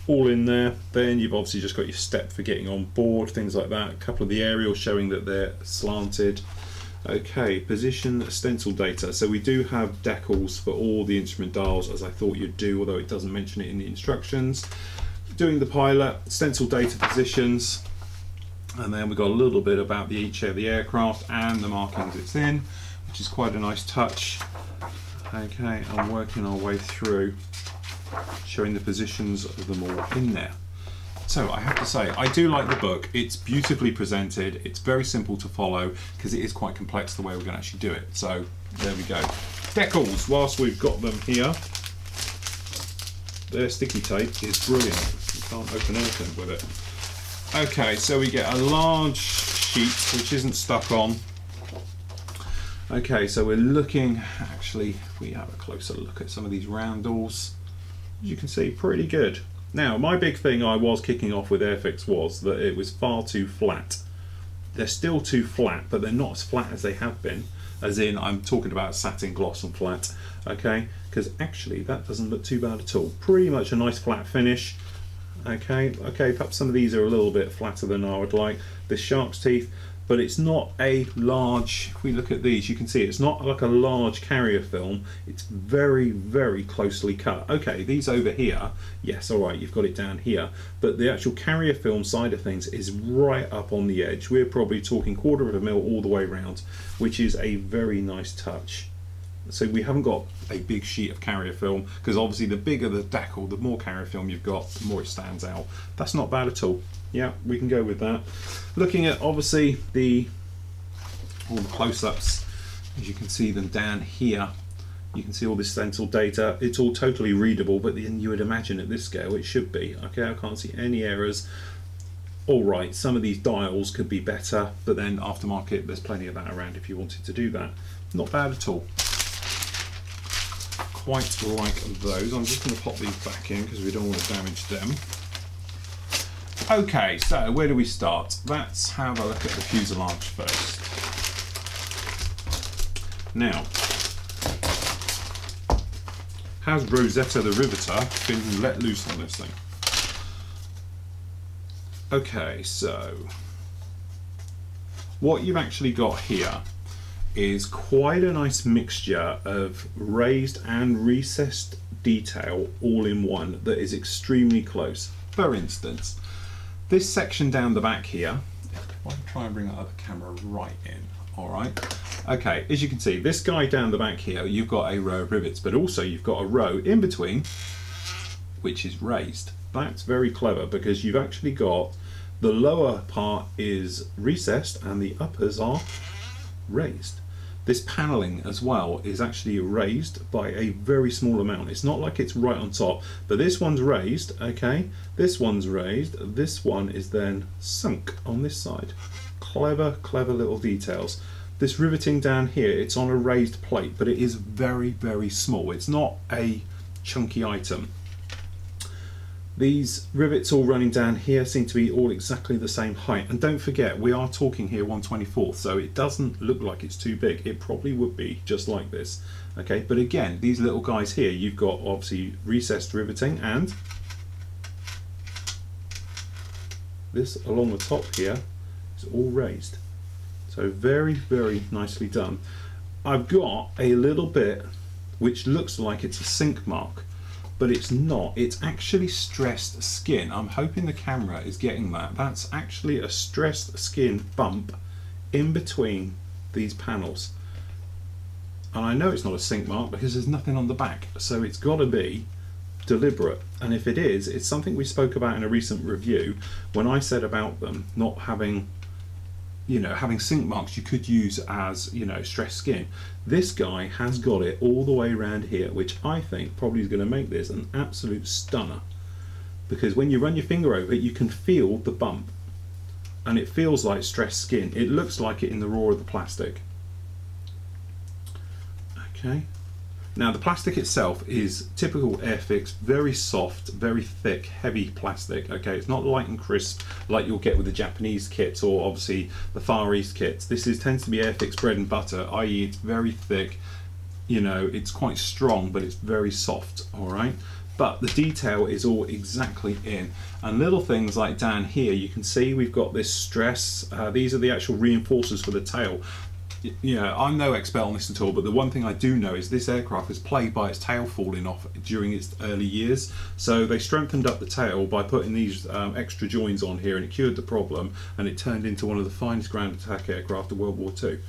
[SPEAKER 1] in there. Then you've obviously just got your step for getting on board, things like that. A couple of the aerials showing that they're slanted. Okay, position stencil data. So we do have decals for all the instrument dials, as I thought you'd do, although it doesn't mention it in the instructions. Doing the pilot, stencil data positions, and then we've got a little bit about each of the aircraft and the markings it's in, which is quite a nice touch. Okay, I'm working our way through, showing the positions of them all in there. So I have to say, I do like the book. It's beautifully presented. It's very simple to follow because it is quite complex the way we're going to actually do it. So there we go. Decals, whilst we've got them here, their sticky tape is brilliant. You can't open anything with it. Okay, so we get a large sheet which isn't stuck on. Okay, so we're looking, actually, if we have a closer look at some of these roundels, as you can see, pretty good. Now, my big thing I was kicking off with Airfix was that it was far too flat. They're still too flat, but they're not as flat as they have been, as in I'm talking about satin, gloss and flat, okay? Because actually that doesn't look too bad at all. Pretty much a nice flat finish, okay? Perhaps some of these are a little bit flatter than I would like. This shark's teeth, but it's not a large, if we look at these, you can see it's not like a large carrier film. It's very, very closely cut. Okay, these over here, yes, all right, you've got it down here, but the actual carrier film side of things is right up on the edge. We're probably talking 1/4 of a mil all the way around, which is a very nice touch. So we haven't got a big sheet of carrier film, because obviously the bigger the decal, the more carrier film you've got, the more it stands out. That's not bad at all. Yeah, we can go with that. Looking at obviously all the close-ups, as you can see them down here, you can see all this stencil data. It's all totally readable, but then you would imagine at this scale it should be. Okay, I can't see any errors. All right, some of these dials could be better, but then aftermarket, there's plenty of that around if you wanted to do that. Not bad at all. Quite like those. I'm just going to pop these back in because we don't want to damage them. Okay, so where do we start? Let's have a look at the fuselage first. Now, has Rosetta the Riveter been let loose on this thing? Okay, so what you've actually got here is quite a nice mixture of raised and recessed detail all in one that is extremely close. For instance, this section down the back here, if I try and bring that other camera right in, all right. Okay, as you can see, this guy down the back here, you've got a row of rivets, but also you've got a row in between, which is raised. That's very clever because you've actually got the lower part is recessed and the uppers are raised. This paneling as well is actually raised by a very small amount. It's not like it's right on top, but this one's raised, okay? This one's raised, this one is then sunk on this side. Clever, clever little details. This riveting down here, it's on a raised plate, but it is very, very small. It's not a chunky item. These rivets all running down here seem to be all exactly the same height. And don't forget, we are talking here 1/24, so it doesn't look like it's too big. It probably would be just like this. Okay, but again, these little guys here, you've got obviously recessed riveting, and this along the top here is all raised. So very, very nicely done. I've got a little bit which looks like it's a sink mark, but it's not. It's actually stressed skin. I'm hoping the camera is getting that. That's actually a stressed skin bump in between these panels. And I know it's not a sink mark because there's nothing on the back, so it's got to be deliberate. And if it is, it's something we spoke about in a recent review when I said about them not having, you know, having sink marks you could use as, you know, stressed skin. This guy has got it all the way around here, which I think probably is going to make this an absolute stunner, because when you run your finger over it you can feel the bump and it feels like stressed skin. It looks like it in the raw of the plastic. Okay, now the plastic itself is typical Airfix, very soft, very thick, heavy plastic. Okay, it's not light and crisp like you'll get with the Japanese kits or obviously the Far East kits. This tends to be Airfix bread and butter, i.e. it's very thick, you know, it's quite strong, but it's very soft, all right? But the detail is all exactly in. And little things like down here, you can see we've got this stress. These are the actual reinforcers for the tail. You know, I'm no expert on this at all, but the one thing I do know is this aircraft was plagued by its tail falling off during its early years. So they strengthened up the tail by putting these extra joins on here, and it cured the problem, and it turned into one of the finest ground attack aircraft of World War II.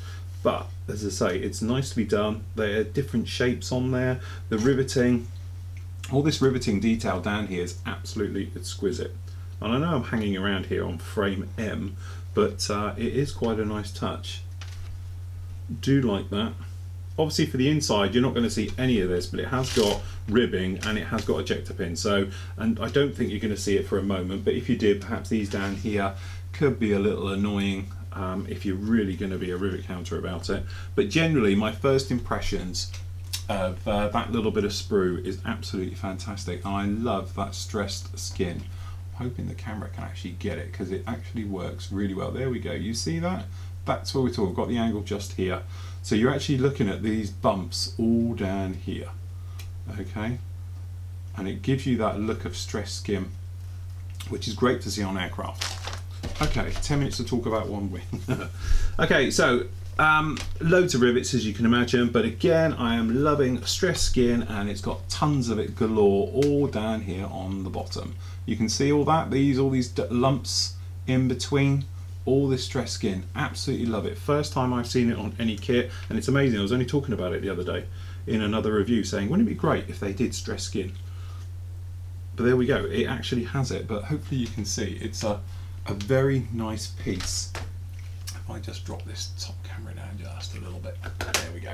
[SPEAKER 1] But as I say, it's nicely done. There are different shapes on there. The riveting, all this riveting detail down here is absolutely exquisite. And I know I'm hanging around here on frame M, but it is quite a nice touch. Do like that. Obviously for the inside you're not going to see any of this, but it has got ribbing and it has got ejector pins, so, and I don't think you're going to see it for a moment, but if you did, perhaps these down here could be a little annoying. if you're really going to be a rivet counter about it. But generally, my first impressions of that little bit of sprue is absolutely fantastic, and I love that stressed skin. I'm hoping the camera can actually get it, because it actually works really well. There we go, you see that? That's where we're talking. We've got the angle just here, so you're actually looking at these bumps all down here, okay, and it gives you that look of stressed skin, which is great to see on aircraft. Okay, 10 minutes to talk about one wing. Okay, so loads of rivets, as you can imagine, but again, I am loving stressed skin, and it's got tons of it galore all down here on the bottom. You can see all that, all these lumps in between, all this stressed skin. Absolutely love it. First time I've seen it on any kit, and it's amazing. I was only talking about it the other day in another review, saying wouldn't it be great if they did stressed skin? But there we go, it actually has it. But hopefully you can see it's a very nice piece. If I just drop this top camera down just a little bit, there we go.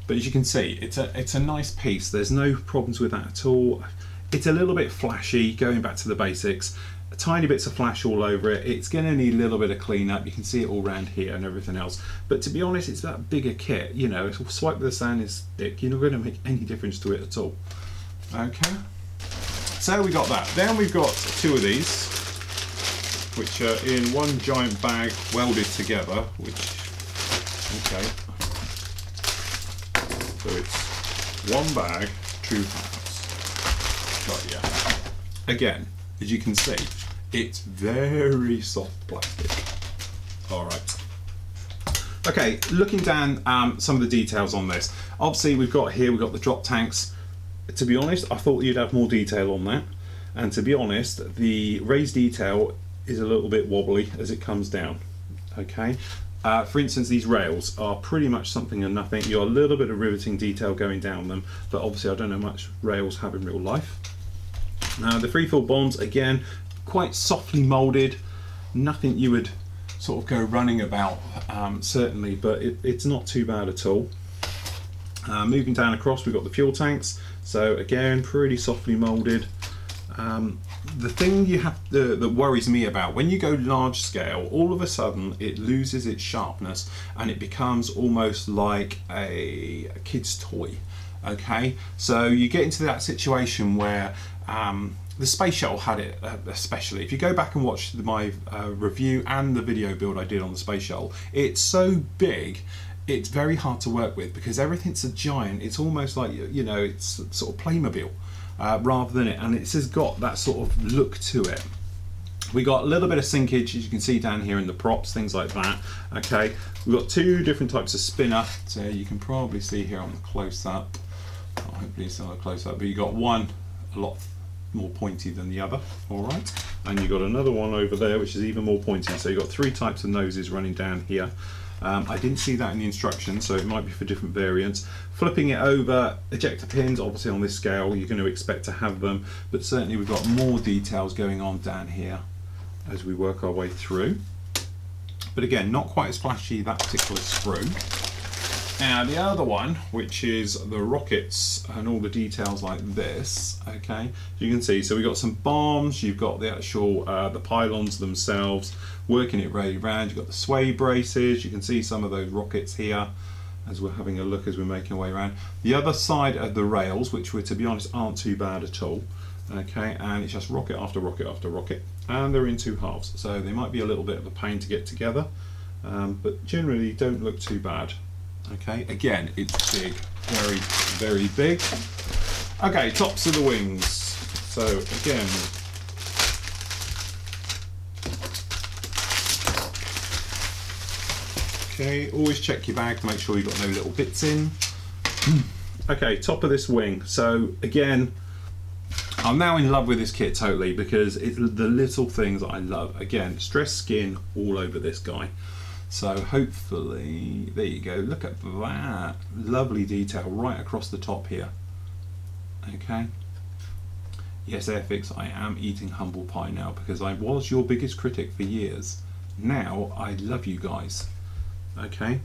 [SPEAKER 1] But as you can see, it's a nice piece. There's no problems with that at all. It's a little bit flashy, going back to the basics. Tiny bits of flash all over it. It's going to need a little bit of cleanup. You can see it all around here and everything else. But to be honest, it's that bigger kit. You know, a swipe with a sanding stick, you're not going to make any difference to it at all. Okay. So we got that. Then we've got two of these, which are in one giant bag welded together, which, okay, so it's one bag, two halves. Got ya. Again, as you can see, it's very soft plastic. All right. Okay, looking down some of the details on this. Obviously, we've got the drop tanks. To be honest, I thought you'd have more detail on that. And to be honest, the raised detail is a little bit wobbly as it comes down. Okay. For instance, these rails are pretty much something and nothing. You've got a little bit of riveting detail going down them, but obviously I don't know much rails have in real life. The free-fill bombs, again, quite softly moulded. Nothing you would sort of go running about, certainly, but it's not too bad at all. Moving down across, we've got the fuel tanks. So again, pretty softly moulded. The thing that worries me about when you go large scale, all of a sudden it loses its sharpness and it becomes almost like a kid's toy. Okay, so you get into that situation where the space shuttle had it, especially. If you go back and watch my review and the video build I did on the space shuttle, it's so big, it's very hard to work with because everything's a giant. It's almost like, you know, it's sort of Playmobil rather than it, and it's just got that sort of look to it. We got a little bit of sinkage, as you can see down here in the props, things like that. Okay, we've got two different types of spinner, so you can probably see here on the close-up. Hopefully it's not a close-up, but you got one a lot more pointy than the other. All right, and you got another one over there which is even more pointy. So you've got three types of noses running down here. I didn't see that in the instructions, so it might be for different variants. Flipping it over, ejector pins, obviously on this scale you're going to expect to have them, but certainly we've got more details going on down here as we work our way through. But again, not quite as flashy, that particular sprue. Now the other one, which is the rockets and all the details like this, okay, you can see, so we've got some bombs, you've got the actual, the pylons themselves, working it really round, you've got the sway braces, you can see some of those rockets here as we're having a look as we're making our way around. The other side of the rails, which were, to be honest, aren't too bad at all, okay, and it's just rocket after rocket after rocket, and they're in two halves, so they might be a little bit of a pain to get together, but generally don't look too bad. Okay, again, it's big, very, very big. Okay, tops of the wings. So again, okay, always check your bag to make sure you've got no little bits in. Okay, top of this wing. So again, I'm now in love with this kit totally because it's the little things that I love. Again, stressed skin all over this guy. So hopefully, there you go, look at that, lovely detail right across the top here. Okay, yes Airfix, I am eating humble pie now because I was your biggest critic for years. Now I love you guys. Okay,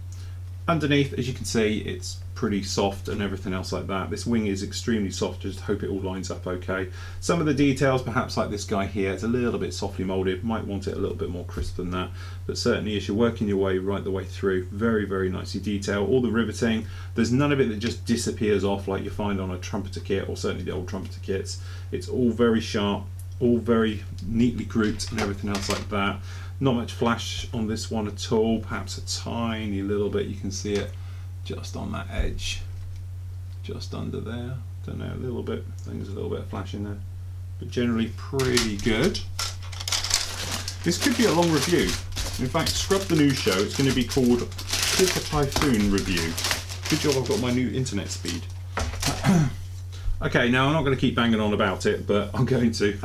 [SPEAKER 1] Underneath, as you can see, it's pretty soft and everything else like that. This wing is extremely soft, just hope it all lines up okay. Some of the details, perhaps like this guy here, it's a little bit softly molded, might want it a little bit more crisp than that, but certainly as you're working your way right the way through, very, very nicely detailed. All the riveting, there's none of it that just disappears off like you find on a Trumpeter kit, or certainly the old Trumpeter kits. It's all very sharp, all very neatly grouped and everything else like that. Not much flash on this one at all, perhaps a tiny little bit, you can see it just on that edge, just under there, don't know, a little bit, I think there's a little bit of flash in there, but generally pretty good. This could be a long review. In fact, scrub the news show, it's going to be called Typhoon Review. Good job I've got my new internet speed. Okay, now I'm not going to keep banging on about it, but I'm going to.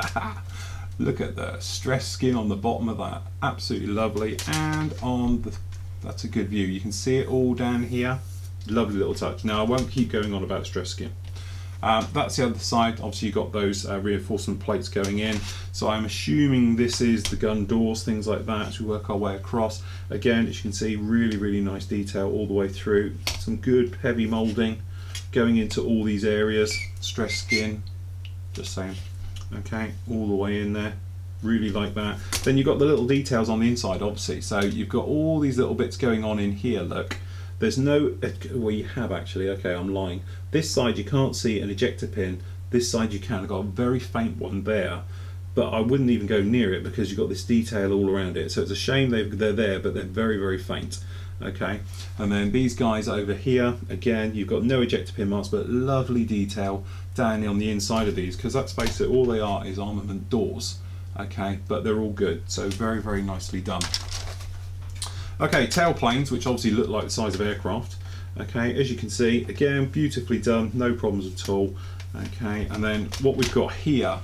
[SPEAKER 1] Look at the stress skin on the bottom of that, absolutely lovely, and on the, that's a good view, you can see it all down here, lovely little touch. Now I won't keep going on about stress skin. That's the other side, obviously you've got those reinforcement plates going in, so I'm assuming this is the gun doors, things like that, as we work our way across. Again, as you can see, really, really nice detail all the way through, some good heavy moulding going into all these areas, stress skin, just saying. Okay, all the way in there, really like that. Then you've got the little details on the inside, obviously, so you've got all these little bits going on in here. Look, there's no, well you have actually, okay, I'm lying, this side you can't see an ejector pin, this side you can. I've got a very faint one there, but I wouldn't even go near it because you've got this detail all around it, so it's a shame they're there, but they're very, very faint. Okay, and then these guys over here, again, you've got no ejector pin marks, but lovely detail down on the inside of these, because let's face it, all they are is armament doors. Okay, but they're all good, so very, very nicely done. Okay, tail planes, which obviously look like the size of aircraft. Okay, as you can see, again, beautifully done, no problems at all. Okay, and then what we've got here,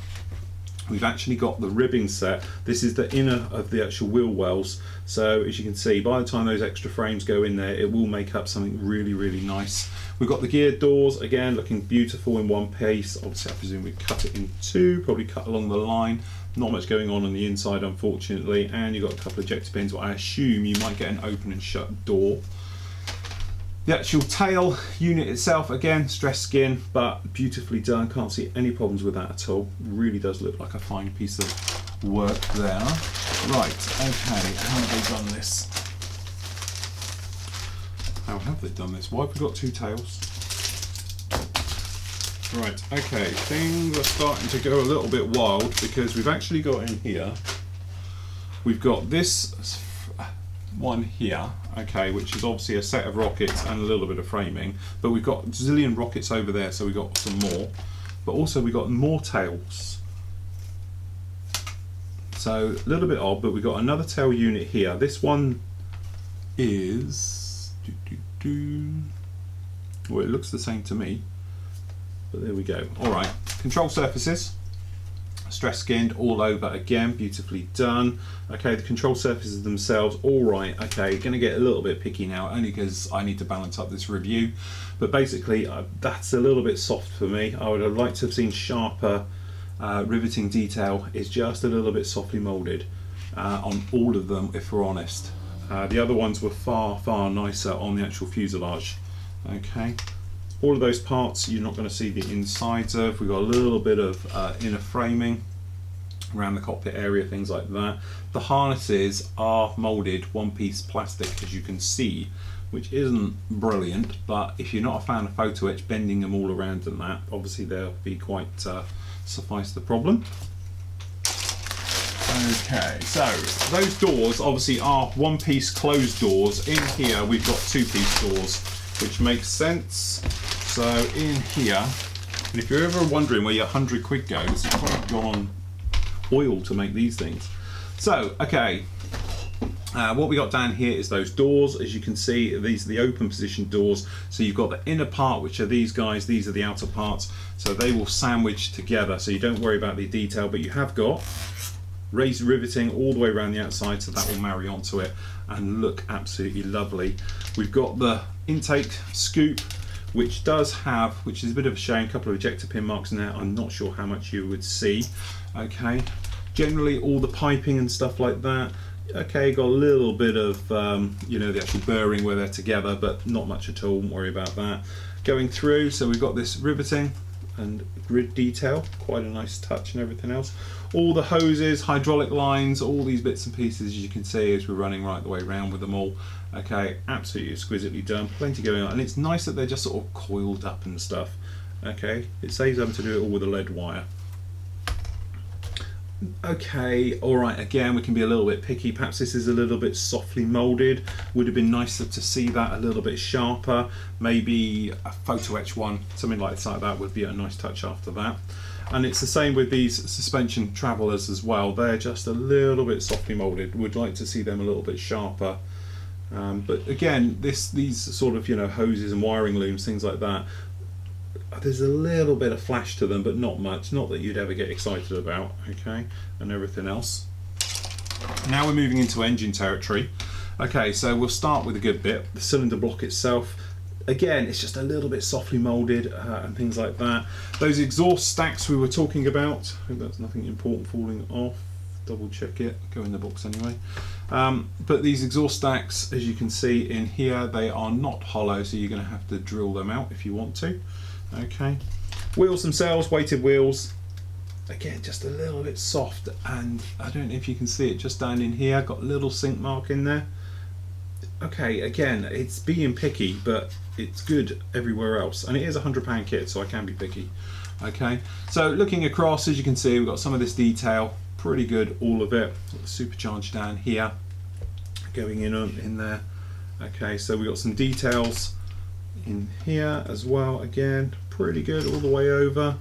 [SPEAKER 1] we've actually got the ribbing set. This is the inner of the actual wheel wells, so as you can see, by the time those extra frames go in there, it will make up something really, really nice. We've got the geared doors, again, looking beautiful in one piece. Obviously I presume we cut it in two, probably cut along the line. Not much going on the inside, unfortunately, and you've got a couple of ejector pins, I assume you might get an open and shut door. The actual tail unit itself, again, stress skin, but beautifully done. Can't see any problems with that at all. Really does look like a fine piece of work there. Right, okay, how have they done this? How have they done this? Why have we got two tails? Right, okay, things are starting to go a little bit wild because we've actually got in here, we've got this one here, okay, which is obviously a set of rockets and a little bit of framing, but we've got a zillion rockets over there, so we've got some more, but also we've got more tails. So a little bit odd, but we've got another tail unit here. This one is, well, it looks the same to me, but there we go. All right, control surfaces, stress skinned all over, again, beautifully done. Okay, the control surfaces themselves, all right. Okay, gonna get a little bit picky now, only because I need to balance up this review, but basically that's a little bit soft for me. I would have liked to have seen sharper riveting detail. Is just a little bit softly molded on all of them, if we're honest. The other ones were far, far nicer on the actual fuselage. Okay, all of those parts you're not going to see the insides of. We've got a little bit of inner framing around the cockpit area, things like that. The harnesses are molded one-piece plastic, as you can see, which isn't brilliant, but if you're not a fan of photo etch, bending them all around and that, obviously they'll be quite suffice the problem. Okay, so those doors obviously are one-piece closed doors. In here we've got two-piece doors, which makes sense. So in here, and if you're ever wondering where your 100 quid goes, you've probably gone on oil to make these things. So, okay, what we got down here is those doors. As you can see, these are the open position doors. So you've got the inner part, which are these guys, these are the outer parts. So they will sandwich together, so you don't worry about the detail, but you have got raised riveting all the way around the outside, so that will marry onto it and look absolutely lovely. We've got the intake scoop, which does have, which is a bit of a shame, a couple of ejector pin marks in there. I'm not sure how much you would see. Okay, generally all the piping and stuff like that Okay, got a little bit of, you know, the actual burring where they're together, but not much at all, won't worry about that. Going through, so we've got this riveting and grid detail, quite a nice touch and everything else. All the hoses, hydraulic lines, all these bits and pieces, as you can see, as we're running right the way around with them all. Okay, absolutely exquisitely done, plenty going on, and it's nice that they're just sort of coiled up and stuff. Okay, it saves them to do it all with a lead wire. Okay, alright, again we can be a little bit picky. Perhaps this is a little bit softly moulded. Would have been nicer to see that a little bit sharper. Maybe a photo etch one, something like that would be a nice touch after that. And it's the same with these suspension travelers as well. They're just a little bit softly moulded. Would like to see them a little bit sharper. But again, these sort of, you know, hoses and wiring looms, things like that, there's a little bit of flash to them, but not much, not that you'd ever get excited about. Okay, and everything else. Now we're moving into engine territory. Okay, so we'll start with a good bit. The cylinder block itself, again, it's just a little bit softly moulded and things like that. Those exhaust stacks we were talking about, I hope that's nothing important falling off. Double check it, go in the box anyway. But these exhaust stacks, as you can see in here, they are not hollow, so you're going to have to drill them out if you want to. Okay, wheels themselves, weighted wheels, again just a little bit soft, and I don't know if you can see it just down in here, got a little sink mark in there. Okay, again, it's being picky, but it's good everywhere else, and it is a £100 kit, so I can be picky. Okay, so looking across, as you can see, we've got some of this detail, pretty good, all of it. Supercharged down here, going in there. Okay, so we've got some details in here as well, again pretty good all the way over.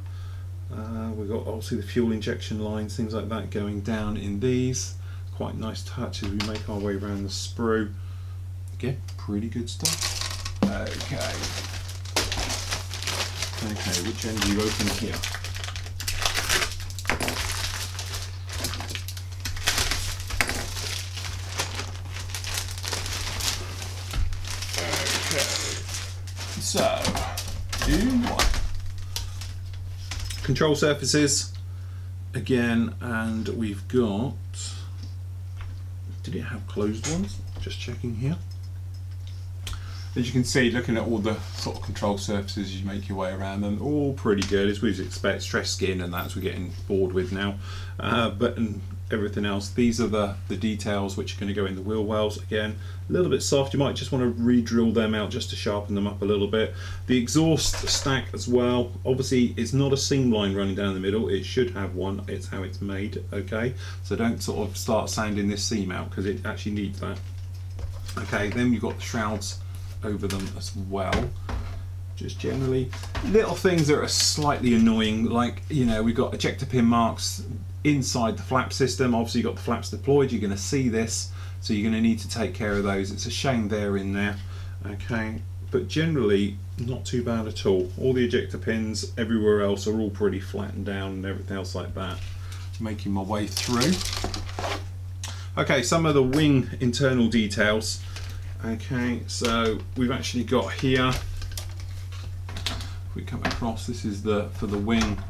[SPEAKER 1] We've got obviously the fuel injection lines, things like that going down in these. Quite nice touch as we make our way around the sprue. Again, pretty good stuff. Okay, which end do you open here? So, control surfaces again, and we've got, did it have closed ones? Just checking here. As you can see, looking at all the sort of control surfaces, you make your way around them, all pretty good as we'd expect. Stress skin and that's we're getting bored with now, but everything else, these are the details which are going to go in the wheel wells. Again, a little bit soft, you might just want to re-drill them out just to sharpen them up a little bit. The exhaust stack as well, obviously it's not a seam line running down the middle, it should have one, it's how it's made. Okay, so don't sort of start sanding this seam out because it actually needs that. Okay, then you've got the shrouds over them as well. Just generally little things that are slightly annoying, like, you know, we've got ejector pin marks inside the flap system. Obviously you've got the flaps deployed, you're going to see this, so you're going to need to take care of those. It's a shame they're in there. Okay, but generally not too bad at all. All the ejector pins everywhere else are all pretty flattened down and everything else like that. Making my way through. Okay, some of the wing internal details. Okay, so we've actually got here, if we come across, this is for the wing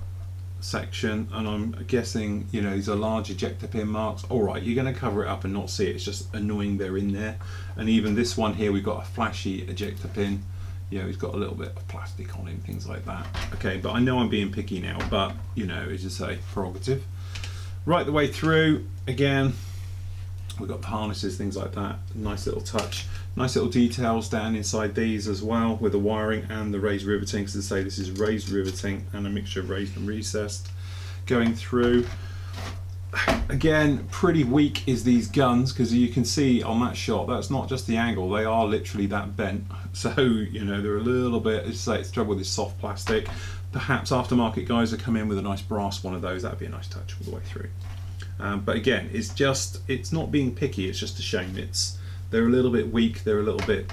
[SPEAKER 1] section, and I'm guessing, you know, these are large ejector pin marks. Alright, you're going to cover it up and not see it, it's just annoying they're in there. And even this one here, we've got a flashy ejector pin, you know, it's got a little bit of plastic on it, things like that. Okay, but I know I'm being picky now, but, you know, as you say, prerogative. Right the way through, again, we've got the harnesses, things like that, nice little touch. Nice little details down inside these as well, with the wiring and the raised riveting. So to say, this is raised riveting and a mixture of raised and recessed. Going through, again, pretty weak is these guns, because you can see on that shot, that's not just the angle, they are literally that bent. So, you know, they're a little bit, as I say, it's trouble with this soft plastic. Perhaps aftermarket guys will come in with a nice brass one of those, that'd be a nice touch all the way through. But again, it's not being picky, it's just a shame. They're a little bit weak, they're a little bit,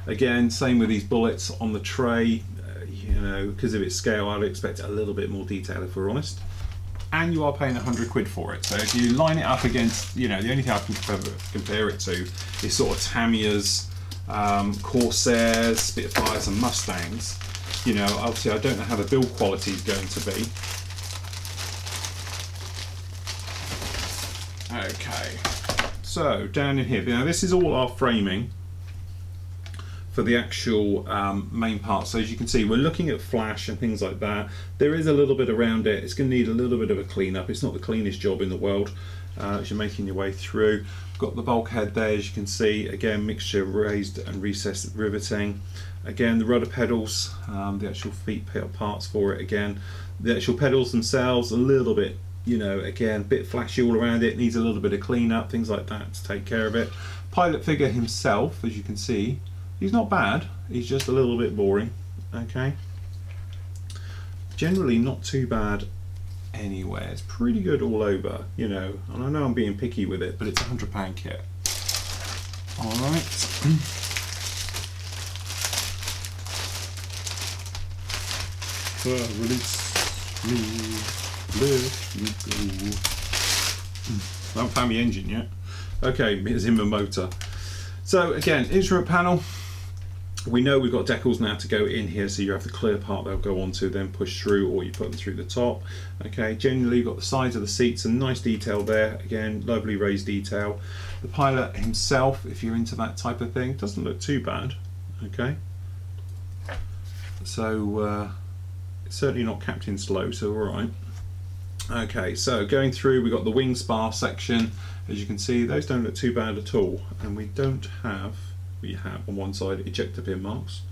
[SPEAKER 1] again, same with these bullets on the tray, you know, because of its scale, I'd expect a little bit more detail if we're honest. And you are paying 100 quid for it, so if you line it up against, you know, the only thing I can compare it to is sort of Tamiya's, Corsairs, Spitfires and Mustangs. You know, obviously I don't know how the build quality is going to be. Okay, So down in here, now this is all our framing for the actual main part. So as you can see, we're looking at flash and things like that. There is a little bit around it. It's going to need a little bit of a clean up. It's not the cleanest job in the world as you're making your way through. Got the bulkhead there, as you can see, again mixture raised and recessed riveting. Again, the rudder pedals, the actual feet parts for it. Again, the actual pedals themselves a little bit, you know, again, bit flashy all around it, needs a little bit of clean up, things like that to take care of it. Pilot figure himself, as you can see, he's not bad, he's just a little bit boring. Okay, generally not too bad anywhere. It's pretty good all over, you know, and I know I'm being picky with it, but it's a £100 kit. Alright. Release me, let me go. I haven't found my engine yet. Okay, here's in my motor. So again, instrument panel. We know we've got decals now to go in here, so you have the clear part they'll go onto, then push through, or you put them through the top. Okay, generally you've got the sides of the seats, and nice detail there. Again, lovely raised detail. The pilot himself, if you're into that type of thing, doesn't look too bad. Okay, so it's certainly not Captain Slow, so all right. Okay, so going through, we've got the wing spar section. As you can see, those don't look too bad at all, and we don't have. We have on one side ejector pin marks,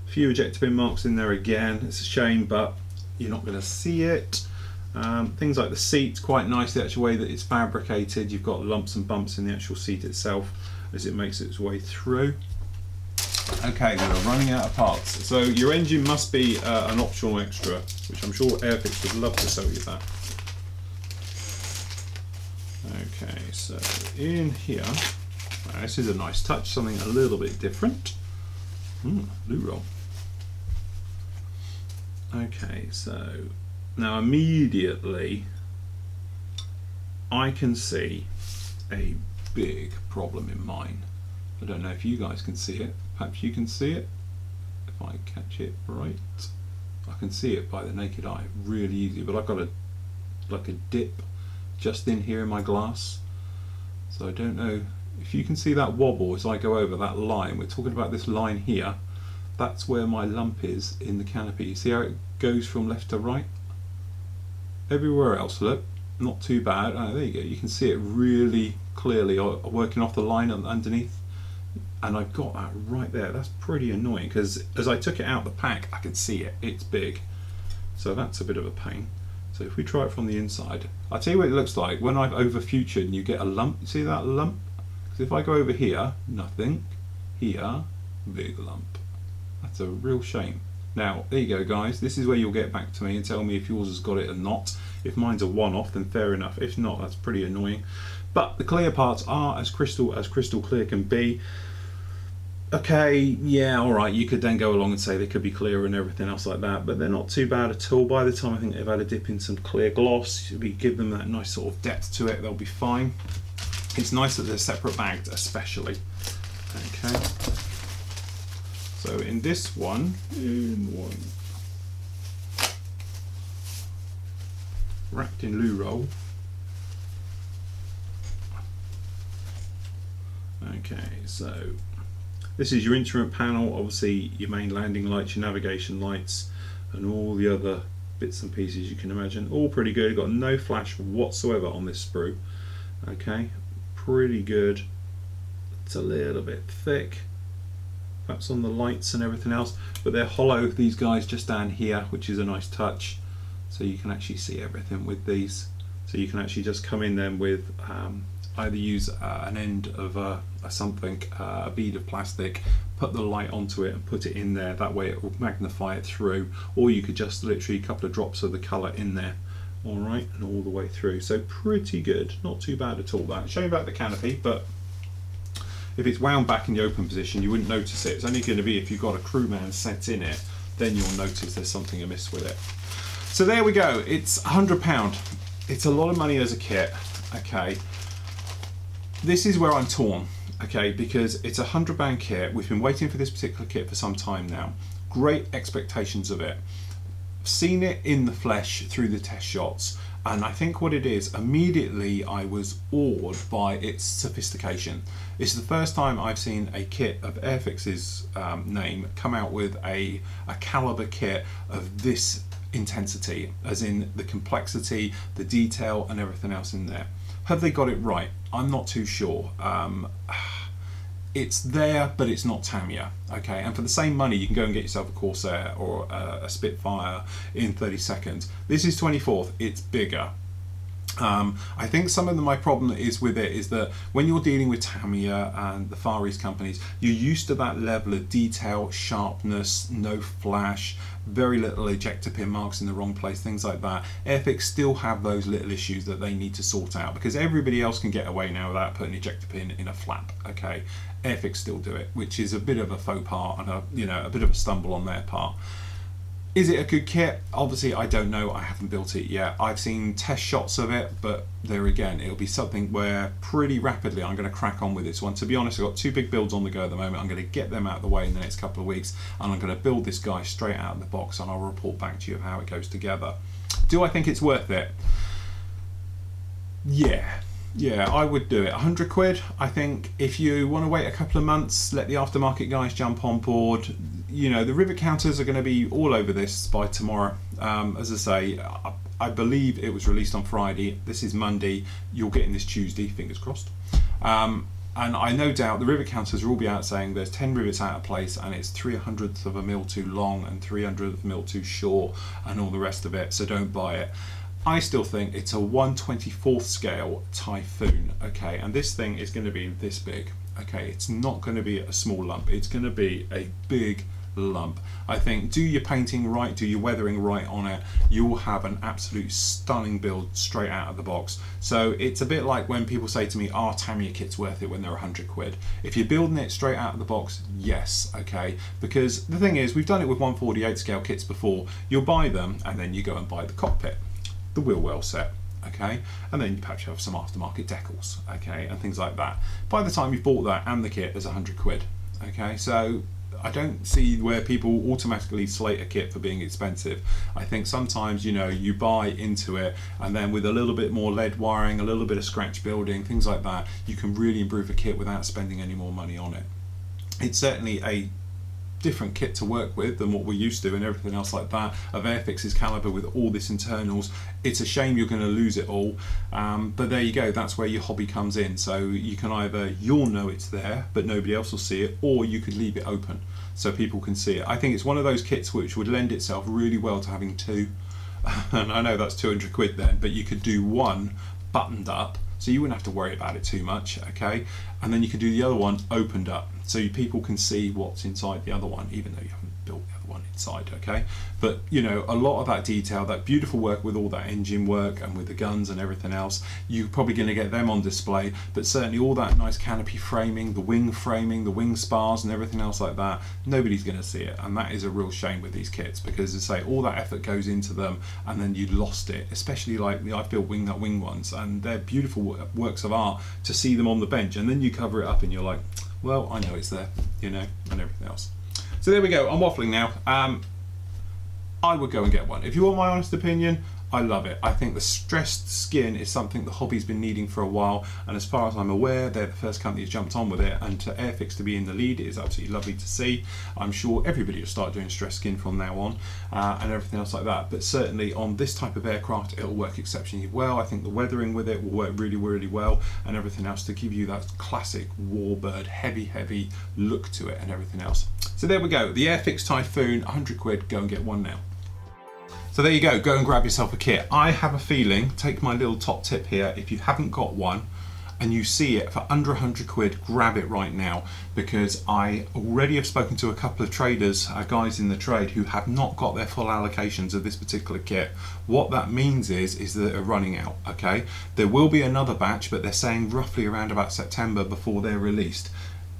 [SPEAKER 1] a few ejector pin marks in there again. It's a shame, but you're not going to see it. Things like the seat, quite nice, the actual way that it's fabricated. You've got lumps and bumps in the actual seat itself as it makes its way through. Okay, we're running out of parts, so your engine must be an optional extra, which I'm sure Airfix would love to sell you that. Okay, so in here, this is a nice touch, something a little bit different. Loo roll. Okay, so now immediately I can see a big problem in mine. I don't know if you guys can see it. Perhaps you can see it. If I catch it right, I can see it by the naked eye, really easy. But I've got like a dip just in here in my glass, so I don't know if you can see that wobble as I go over that line. We're talking about this line here. That's where my lump is in the canopy. You see how it goes from left to right? Everywhere else, look, not too bad. Oh, there you go. You can see it really clearly working off the line underneath. And I've got that right there. That's pretty annoying, because as I took it out the pack, I can see it. It's big. So that's a bit of a pain. So if we try it from the inside, I'll tell you what it looks like when I've over futured and you get a lump. You see that lump? Because if I go over here, nothing. Here, big lump. That's a real shame. Now, there you go, guys. This is where you'll get back to me and tell me if yours has got it or not. If mine's a one-off, then fair enough. If not, that's pretty annoying. But the clear parts are as crystal clear can be. Okay, yeah, all right, you could then go along and say they could be clearer and everything else like that, but they're not too bad at all. By the time I think they've had a dip in some clear gloss, we give them that nice sort of depth to it, they'll be fine. It's nice that they're separate bagged, especially. Okay. So in this one, wrapped in loo roll. Okay, so this is your instrument panel, obviously your main landing lights, your navigation lights, and all the other bits and pieces you can imagine. All pretty good, got no flash whatsoever on this sprue. Okay, pretty good. It's a little bit thick, perhaps on the lights and everything else, but they're hollow, these guys just down here, which is a nice touch. So you can actually see everything with these. So you can actually just come in then with either use an end of a bead of plastic, put the light onto it and put it in there, that way it will magnify it through, or you could just literally a couple of drops of the colour in there, alright, and all the way through. So pretty good, not too bad at all. That showing back the canopy, but if it's wound back in the open position you wouldn't notice it. It's only going to be if you've got a crewman set in it, then you'll notice there's something amiss with it. So there we go, it's £100. It's a lot of money as a kit. Okay, this is where I'm torn, okay, because it's a £100 kit. We've been waiting for this particular kit for some time now. Great expectations of it. Seen it in the flesh through the test shots, And I think what it is, immediately I was awed by its sophistication. It's the first time I've seen a kit of Airfix's name come out with a caliber kit of this intensity, as in the complexity, the detail and everything else in there. Have they got it right? I'm not too sure. It's there, but it's not Tamiya, okay? And for the same money, you can go and get yourself a Corsair or a Spitfire in 30 seconds. This is 24th, it's bigger. I think some of my problem is with it is that when you're dealing with Tamiya and the Far East companies, you're used to that level of detail, sharpness, no flash, very little ejector pin marks in the wrong place, things like that. Airfix still have those little issues that they need to sort out, because everybody else can get away now without putting an ejector pin in a flap, okay? Airfix still do it, which is a bit of a faux pas and a bit of a stumble on their part. Is it a good kit? Obviously I don't know, I haven't built it yet. I've seen test shots of it, but there again, it'll be something where pretty rapidly I'm going to crack on with this one. To be honest, I've got 2 big builds on the go at the moment. I'm going to get them out of the way in the next couple of weeks, and I'm going to build this guy straight out of the box, and I'll report back to you of how it goes together. Do I think it's worth it? Yeah, I would do it. 100 quid, I think if you want to wait a couple of months, let the aftermarket guys jump on board. You know, the rivet counters are going to be all over this by tomorrow. As I say, I believe it was released on Friday. This is Monday. You're getting this Tuesday, fingers crossed. And I no doubt the rivet counters will all be out saying there's 10 rivets out of place and it's 3/100 of a mil too long and 3/100 of a mil too short and all the rest of it, so don't buy it. I still think it's a 1/24th scale Typhoon, okay, and this thing is going to be this big, okay, it's not going to be a small lump, it's going to be a big lump. I think do your painting right, do your weathering right on it, you'll have an absolute stunning build straight out of the box. So it's a bit like when people say to me, are Tamiya kits worth it when they're 100 quid? If you're building it straight out of the box, yes, okay, because the thing is, we've done it with 1/48 scale kits before. You'll buy them and then you go and buy the cockpit, the wheel well set, okay, and then you perhaps have some aftermarket decals, okay, and things like that. By the time you've bought that and the kit, there's 100 quid, okay, so I don't see where people automatically slate a kit for being expensive. I think sometimes, you know, you buy into it and then with a little bit more lead wiring, a little bit of scratch building, things like that, you can really improve a kit without spending any more money on it. It's certainly a different kit to work with than what we're used to and everything else like that of Airfix's caliber with all this internals. It's a shame you're going to lose it all, but there you go, that's where your hobby comes in. So you can either, you'll know it's there but nobody else will see it, or you could leave it open so people can see it. I think it's one of those kits which would lend itself really well to having 2, and I know that's 200 quid then, but you could do one buttoned up so you wouldn't have to worry about it too much, okay, and then you could do the other one opened up so people can see what's inside the other one, even though you haven't built the other one inside, okay. But you know, a lot of that detail, that beautiful work with all that engine work and with the guns and everything else, you're probably going to get them on display, but certainly all that nice canopy framing, the wing spars and everything else like that, nobody's going to see it, and that is a real shame with these kits, because as I say, all that effort goes into them and then you lost it, especially like I've built wing ones and they're beautiful works of art to see them on the bench, and then you cover it up and you're like, well, I know it's there, you know, and everything else. So there we go, I'm waffling now. I would go and get one. If you want my honest opinion, I love it. I think the stressed skin is something the hobby's been needing for a while, and as far as I'm aware, they're the first company that's jumped on with it, and to Airfix to be in the lead is absolutely lovely to see. I'm sure everybody will start doing stressed skin from now on, and everything else like that, but certainly on this type of aircraft it'll work exceptionally well. I think the weathering with it will work really, really well, and everything else to give you that classic warbird heavy look to it and everything else. So there we go, the Airfix Typhoon, 100 quid, go and get one now. So there you go, go and grab yourself a kit. I have a feeling, take my little top tip here, if you haven't got one and you see it for under 100 quid, grab it right now, because I already have spoken to a couple of traders, guys in the trade, who have not got their full allocations of this particular kit. What that means is that they're running out, okay? There will be another batch, but they're saying roughly around about September before they're released.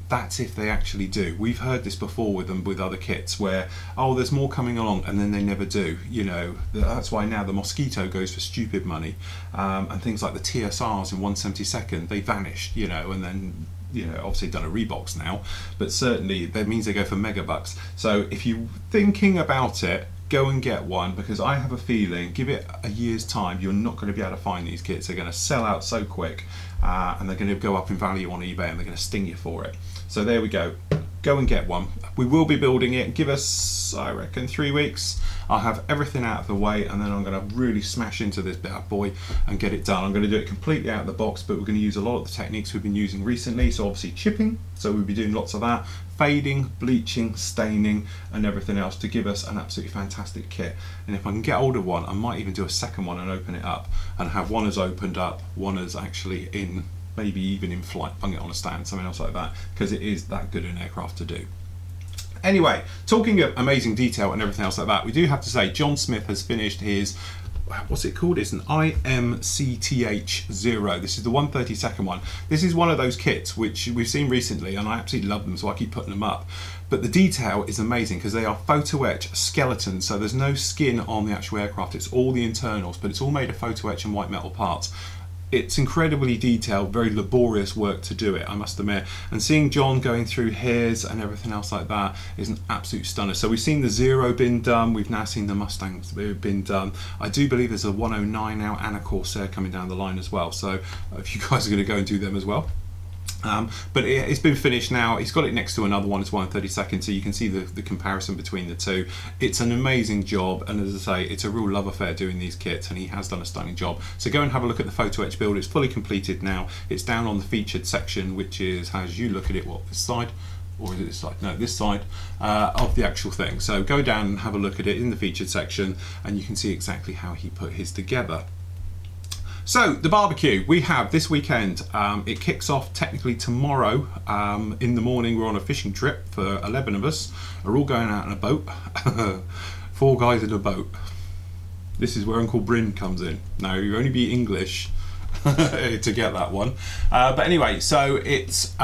[SPEAKER 1] That's if they actually do. We've heard this before with them with other kits where, oh, there's more coming along, and then they never do. You know, that's why now the Mosquito goes for stupid money, and things like the TSRs in 1/72, they vanished, you know, and then, you know, obviously done a Reeboks now, but certainly that means they go for mega bucks. So if you're thinking about it, go and get one, because I have a feeling, give it a year's time, you're not going to be able to find these kits. They're going to sell out so quick, and they're going to go up in value on eBay, and they're going to sting you for it. So there we go. Go and get one. We will be building it. Give us, I reckon, 3 weeks. I'll have everything out of the way, and then I'm going to really smash into this bad boy and get it done. I'm going to do it completely out of the box, but we're going to use a lot of the techniques we've been using recently. So obviously chipping, so we'll be doing lots of that, fading, bleaching, staining, and everything else to give us an absolutely fantastic kit. And if I can get hold of one, I might even do a second one and open it up and have one as opened up, one as actually in, maybe even in flight, hung it on a stand, something else like that, because it is that good an aircraft to do. Anyway, talking of amazing detail and everything else like that, we do have to say John Smith has finished his, what's it called? It's an IMCTH0. This is the 132nd one. This is one of those kits which we've seen recently, and I absolutely love them, so I keep putting them up. But the detail is amazing because they are photo etch skeletons, so there's no skin on the actual aircraft. It's all the internals, but it's all made of photo etch and white metal parts. It's incredibly detailed, very laborious work to do it, I must admit. And seeing John going through his and everything else like that is an absolute stunner. So we've seen the Zero been done, we've now seen the Mustangs been done. I do believe there's a 109 now and a Corsair coming down the line as well. So if you guys are going to go and do them as well. But it's been finished now. He's got it next to another one, it's 132nd, so you can see the comparison between the two. It's an amazing job, and as I say, it's a real love affair doing these kits, and he has done a stunning job. So go and have a look at the photo etch build. It's fully completed now. It's down on the featured section, which is, as you look at it, what, this side? Or is it this side? No, this side of the actual thing. So go down and have a look at it in the featured section, and you can see exactly how he put his together. So the barbecue we have this weekend, it kicks off technically tomorrow in the morning. We're on a fishing trip for 11 of us. We're all going out in a boat. 4 guys in a boat. This is where Uncle Bryn comes in. Now you only be English to get that one. But anyway, so it's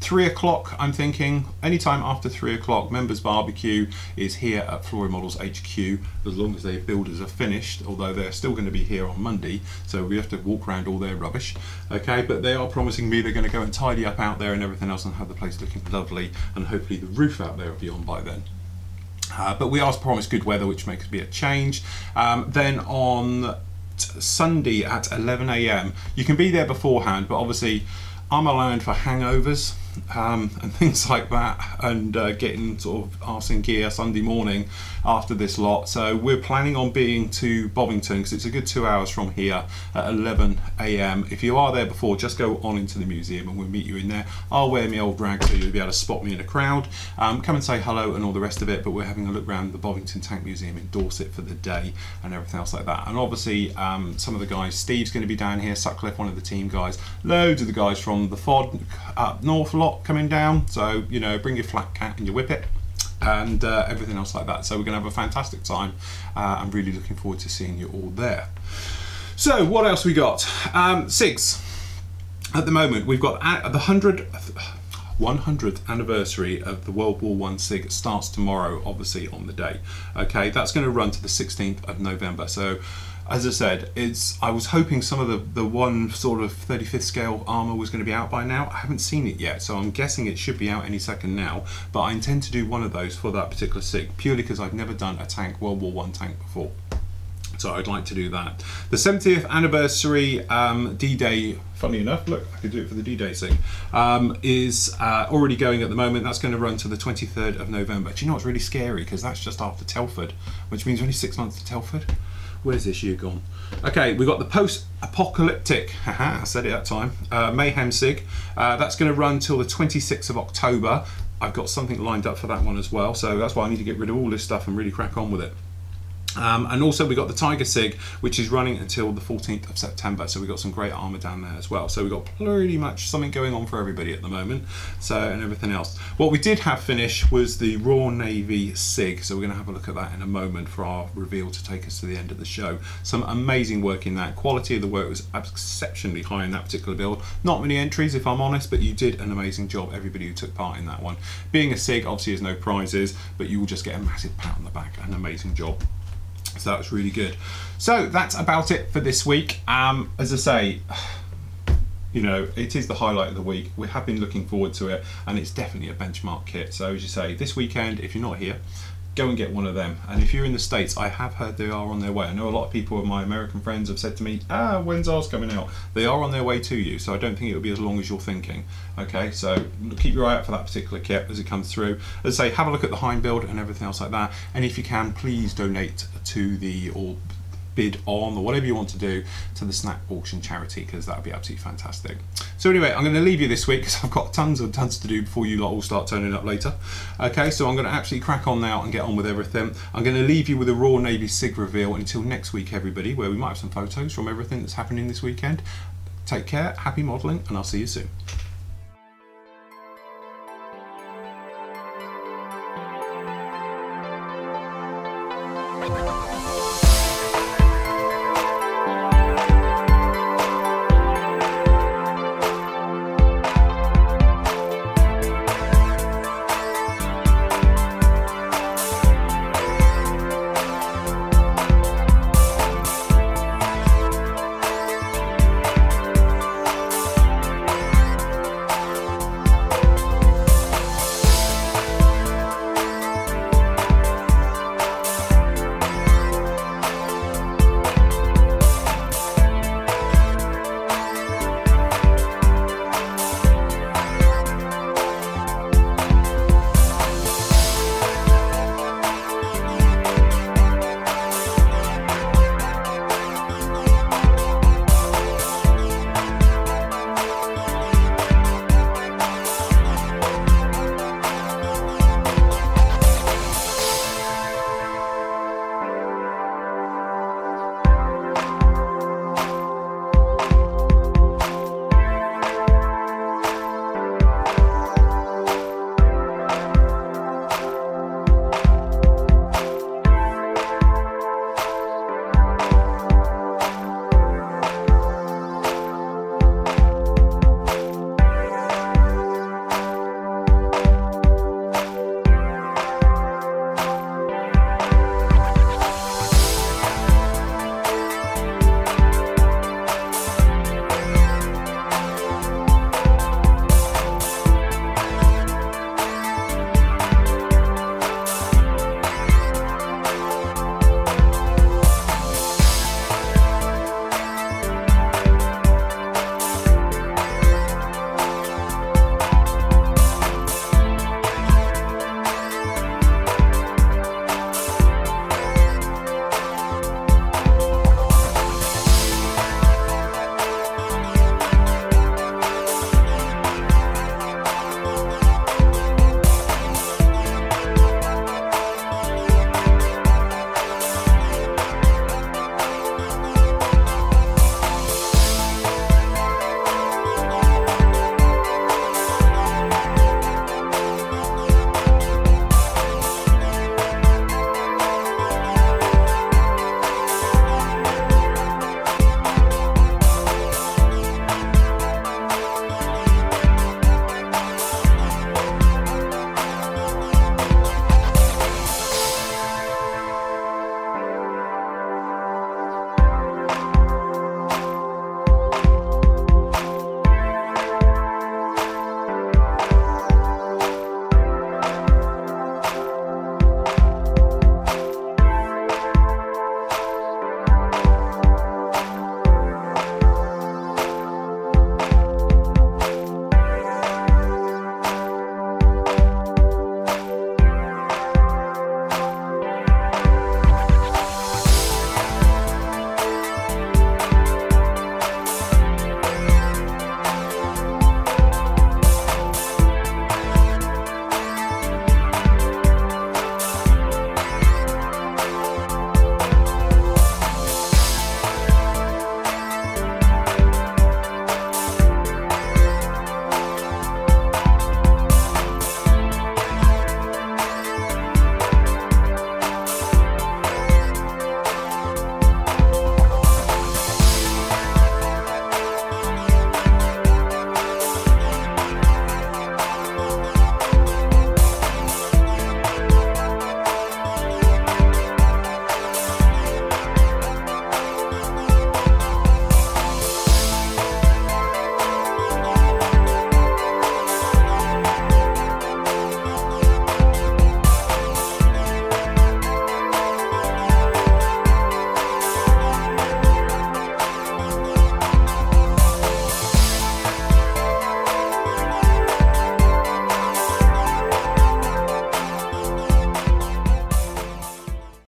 [SPEAKER 1] 3 o'clock, I'm thinking. Anytime after 3 o'clock, members barbecue is here at Flory Models HQ, as long as their builders are finished, although they're still going to be here on Monday, so we have to walk around all their rubbish. Okay, but they are promising me they're going to go and tidy up out there and everything else and have the place looking lovely, and hopefully the roof out there will be on by then. But we are promised good weather, which makes me a change. Then on Sunday at 11 AM, you can be there beforehand, but obviously I'm allowed for hangovers and things like that, and getting sort of arse in gear Sunday morning after this lot. So we're planning on being to Bovington, because it's a good 2 hours from here, at 11 AM. If you are there before, just go on into the museum and we'll meet you in there. I'll wear my old rag so you'll be able to spot me in a crowd. Come and say hello and all the rest of it, but we're having a look around the Bovington Tank Museum in Dorset for the day and everything else like that. And obviously some of the guys, Steve's going to be down here, Sutcliffe, one of the team guys, loads of the guys from the FOD up north lot coming down, so you know, bring your flat cat and your whippet and everything else like that. So we're going to have a fantastic time. I'm really looking forward to seeing you all there. So what else we got? SIGs. At the moment we've got the 100th anniversary of the World War I SIG starts tomorrow, obviously on the day. Okay, that's going to run to the 16th of November. So as I said, I was hoping some of the one sort of 35th scale armour was going to be out by now. I haven't seen it yet, so I'm guessing it should be out any second now, but I intend to do one of those for that particular SIG, purely because I've never done a tank, World War I tank before. So I'd like to do that. The 70th anniversary D-Day, funny enough, look, I could do it for the D-Day SIG, is already going at the moment. That's going to run to the 23rd of November. Do you know what's really scary? Because that's just after Telford, which means only 6 months to Telford. Where's this year gone? Okay, we've got the post-apocalyptic, haha, I said it that time, Mayhem SIG. That's going to run till the 26th of October. I've got something lined up for that one as well, so that's why I need to get rid of all this stuff and really crack on with it. And also we got the Tiger SIG, which is running until the 14th of September, so we've got some great armour down there as well. So we've got pretty much something going on for everybody at the moment, so, and everything else. What we did have finished was the Royal Navy SIG, so we're going to have a look at that in a moment for our reveal to take us to the end of the show. Some amazing work in that. Quality of the work was exceptionally high in that particular build. Not many entries, if I'm honest, but you did an amazing job, everybody who took part in that one. Being a SIG, obviously there's no prizes, but you will just get a massive pat on the back. An amazing job. So that was really good. So that's about it for this week. As I say, you know, it is the highlight of the week. We have been looking forward to it, and it's definitely a benchmark kit. So as you say, this weekend, if you're not here, go and get one of them. And if you're in the States, I have heard they are on their way. I know a lot of people of my American friends have said to me, when's ours coming out? They are on their way to you, so I don't think it'll be as long as you're thinking. Okay, so keep your eye out for that particular kit as it comes through. As I say, have a look at the Hind build and everything else like that, and if you can, please donate to the, or bid on, or whatever you want to do, to the Snap Auction charity, because that would be absolutely fantastic. So anyway, I'm going to leave you this week because I've got tons and tons to do before you lot all start turning up later. Okay, so I'm going to absolutely crack on now and get on with everything. I'm going to leave you with a Royal Navy SIG reveal until next week, everybody, where we might have some photos from everything that's happening this weekend. Take care, happy modelling, and I'll see you soon.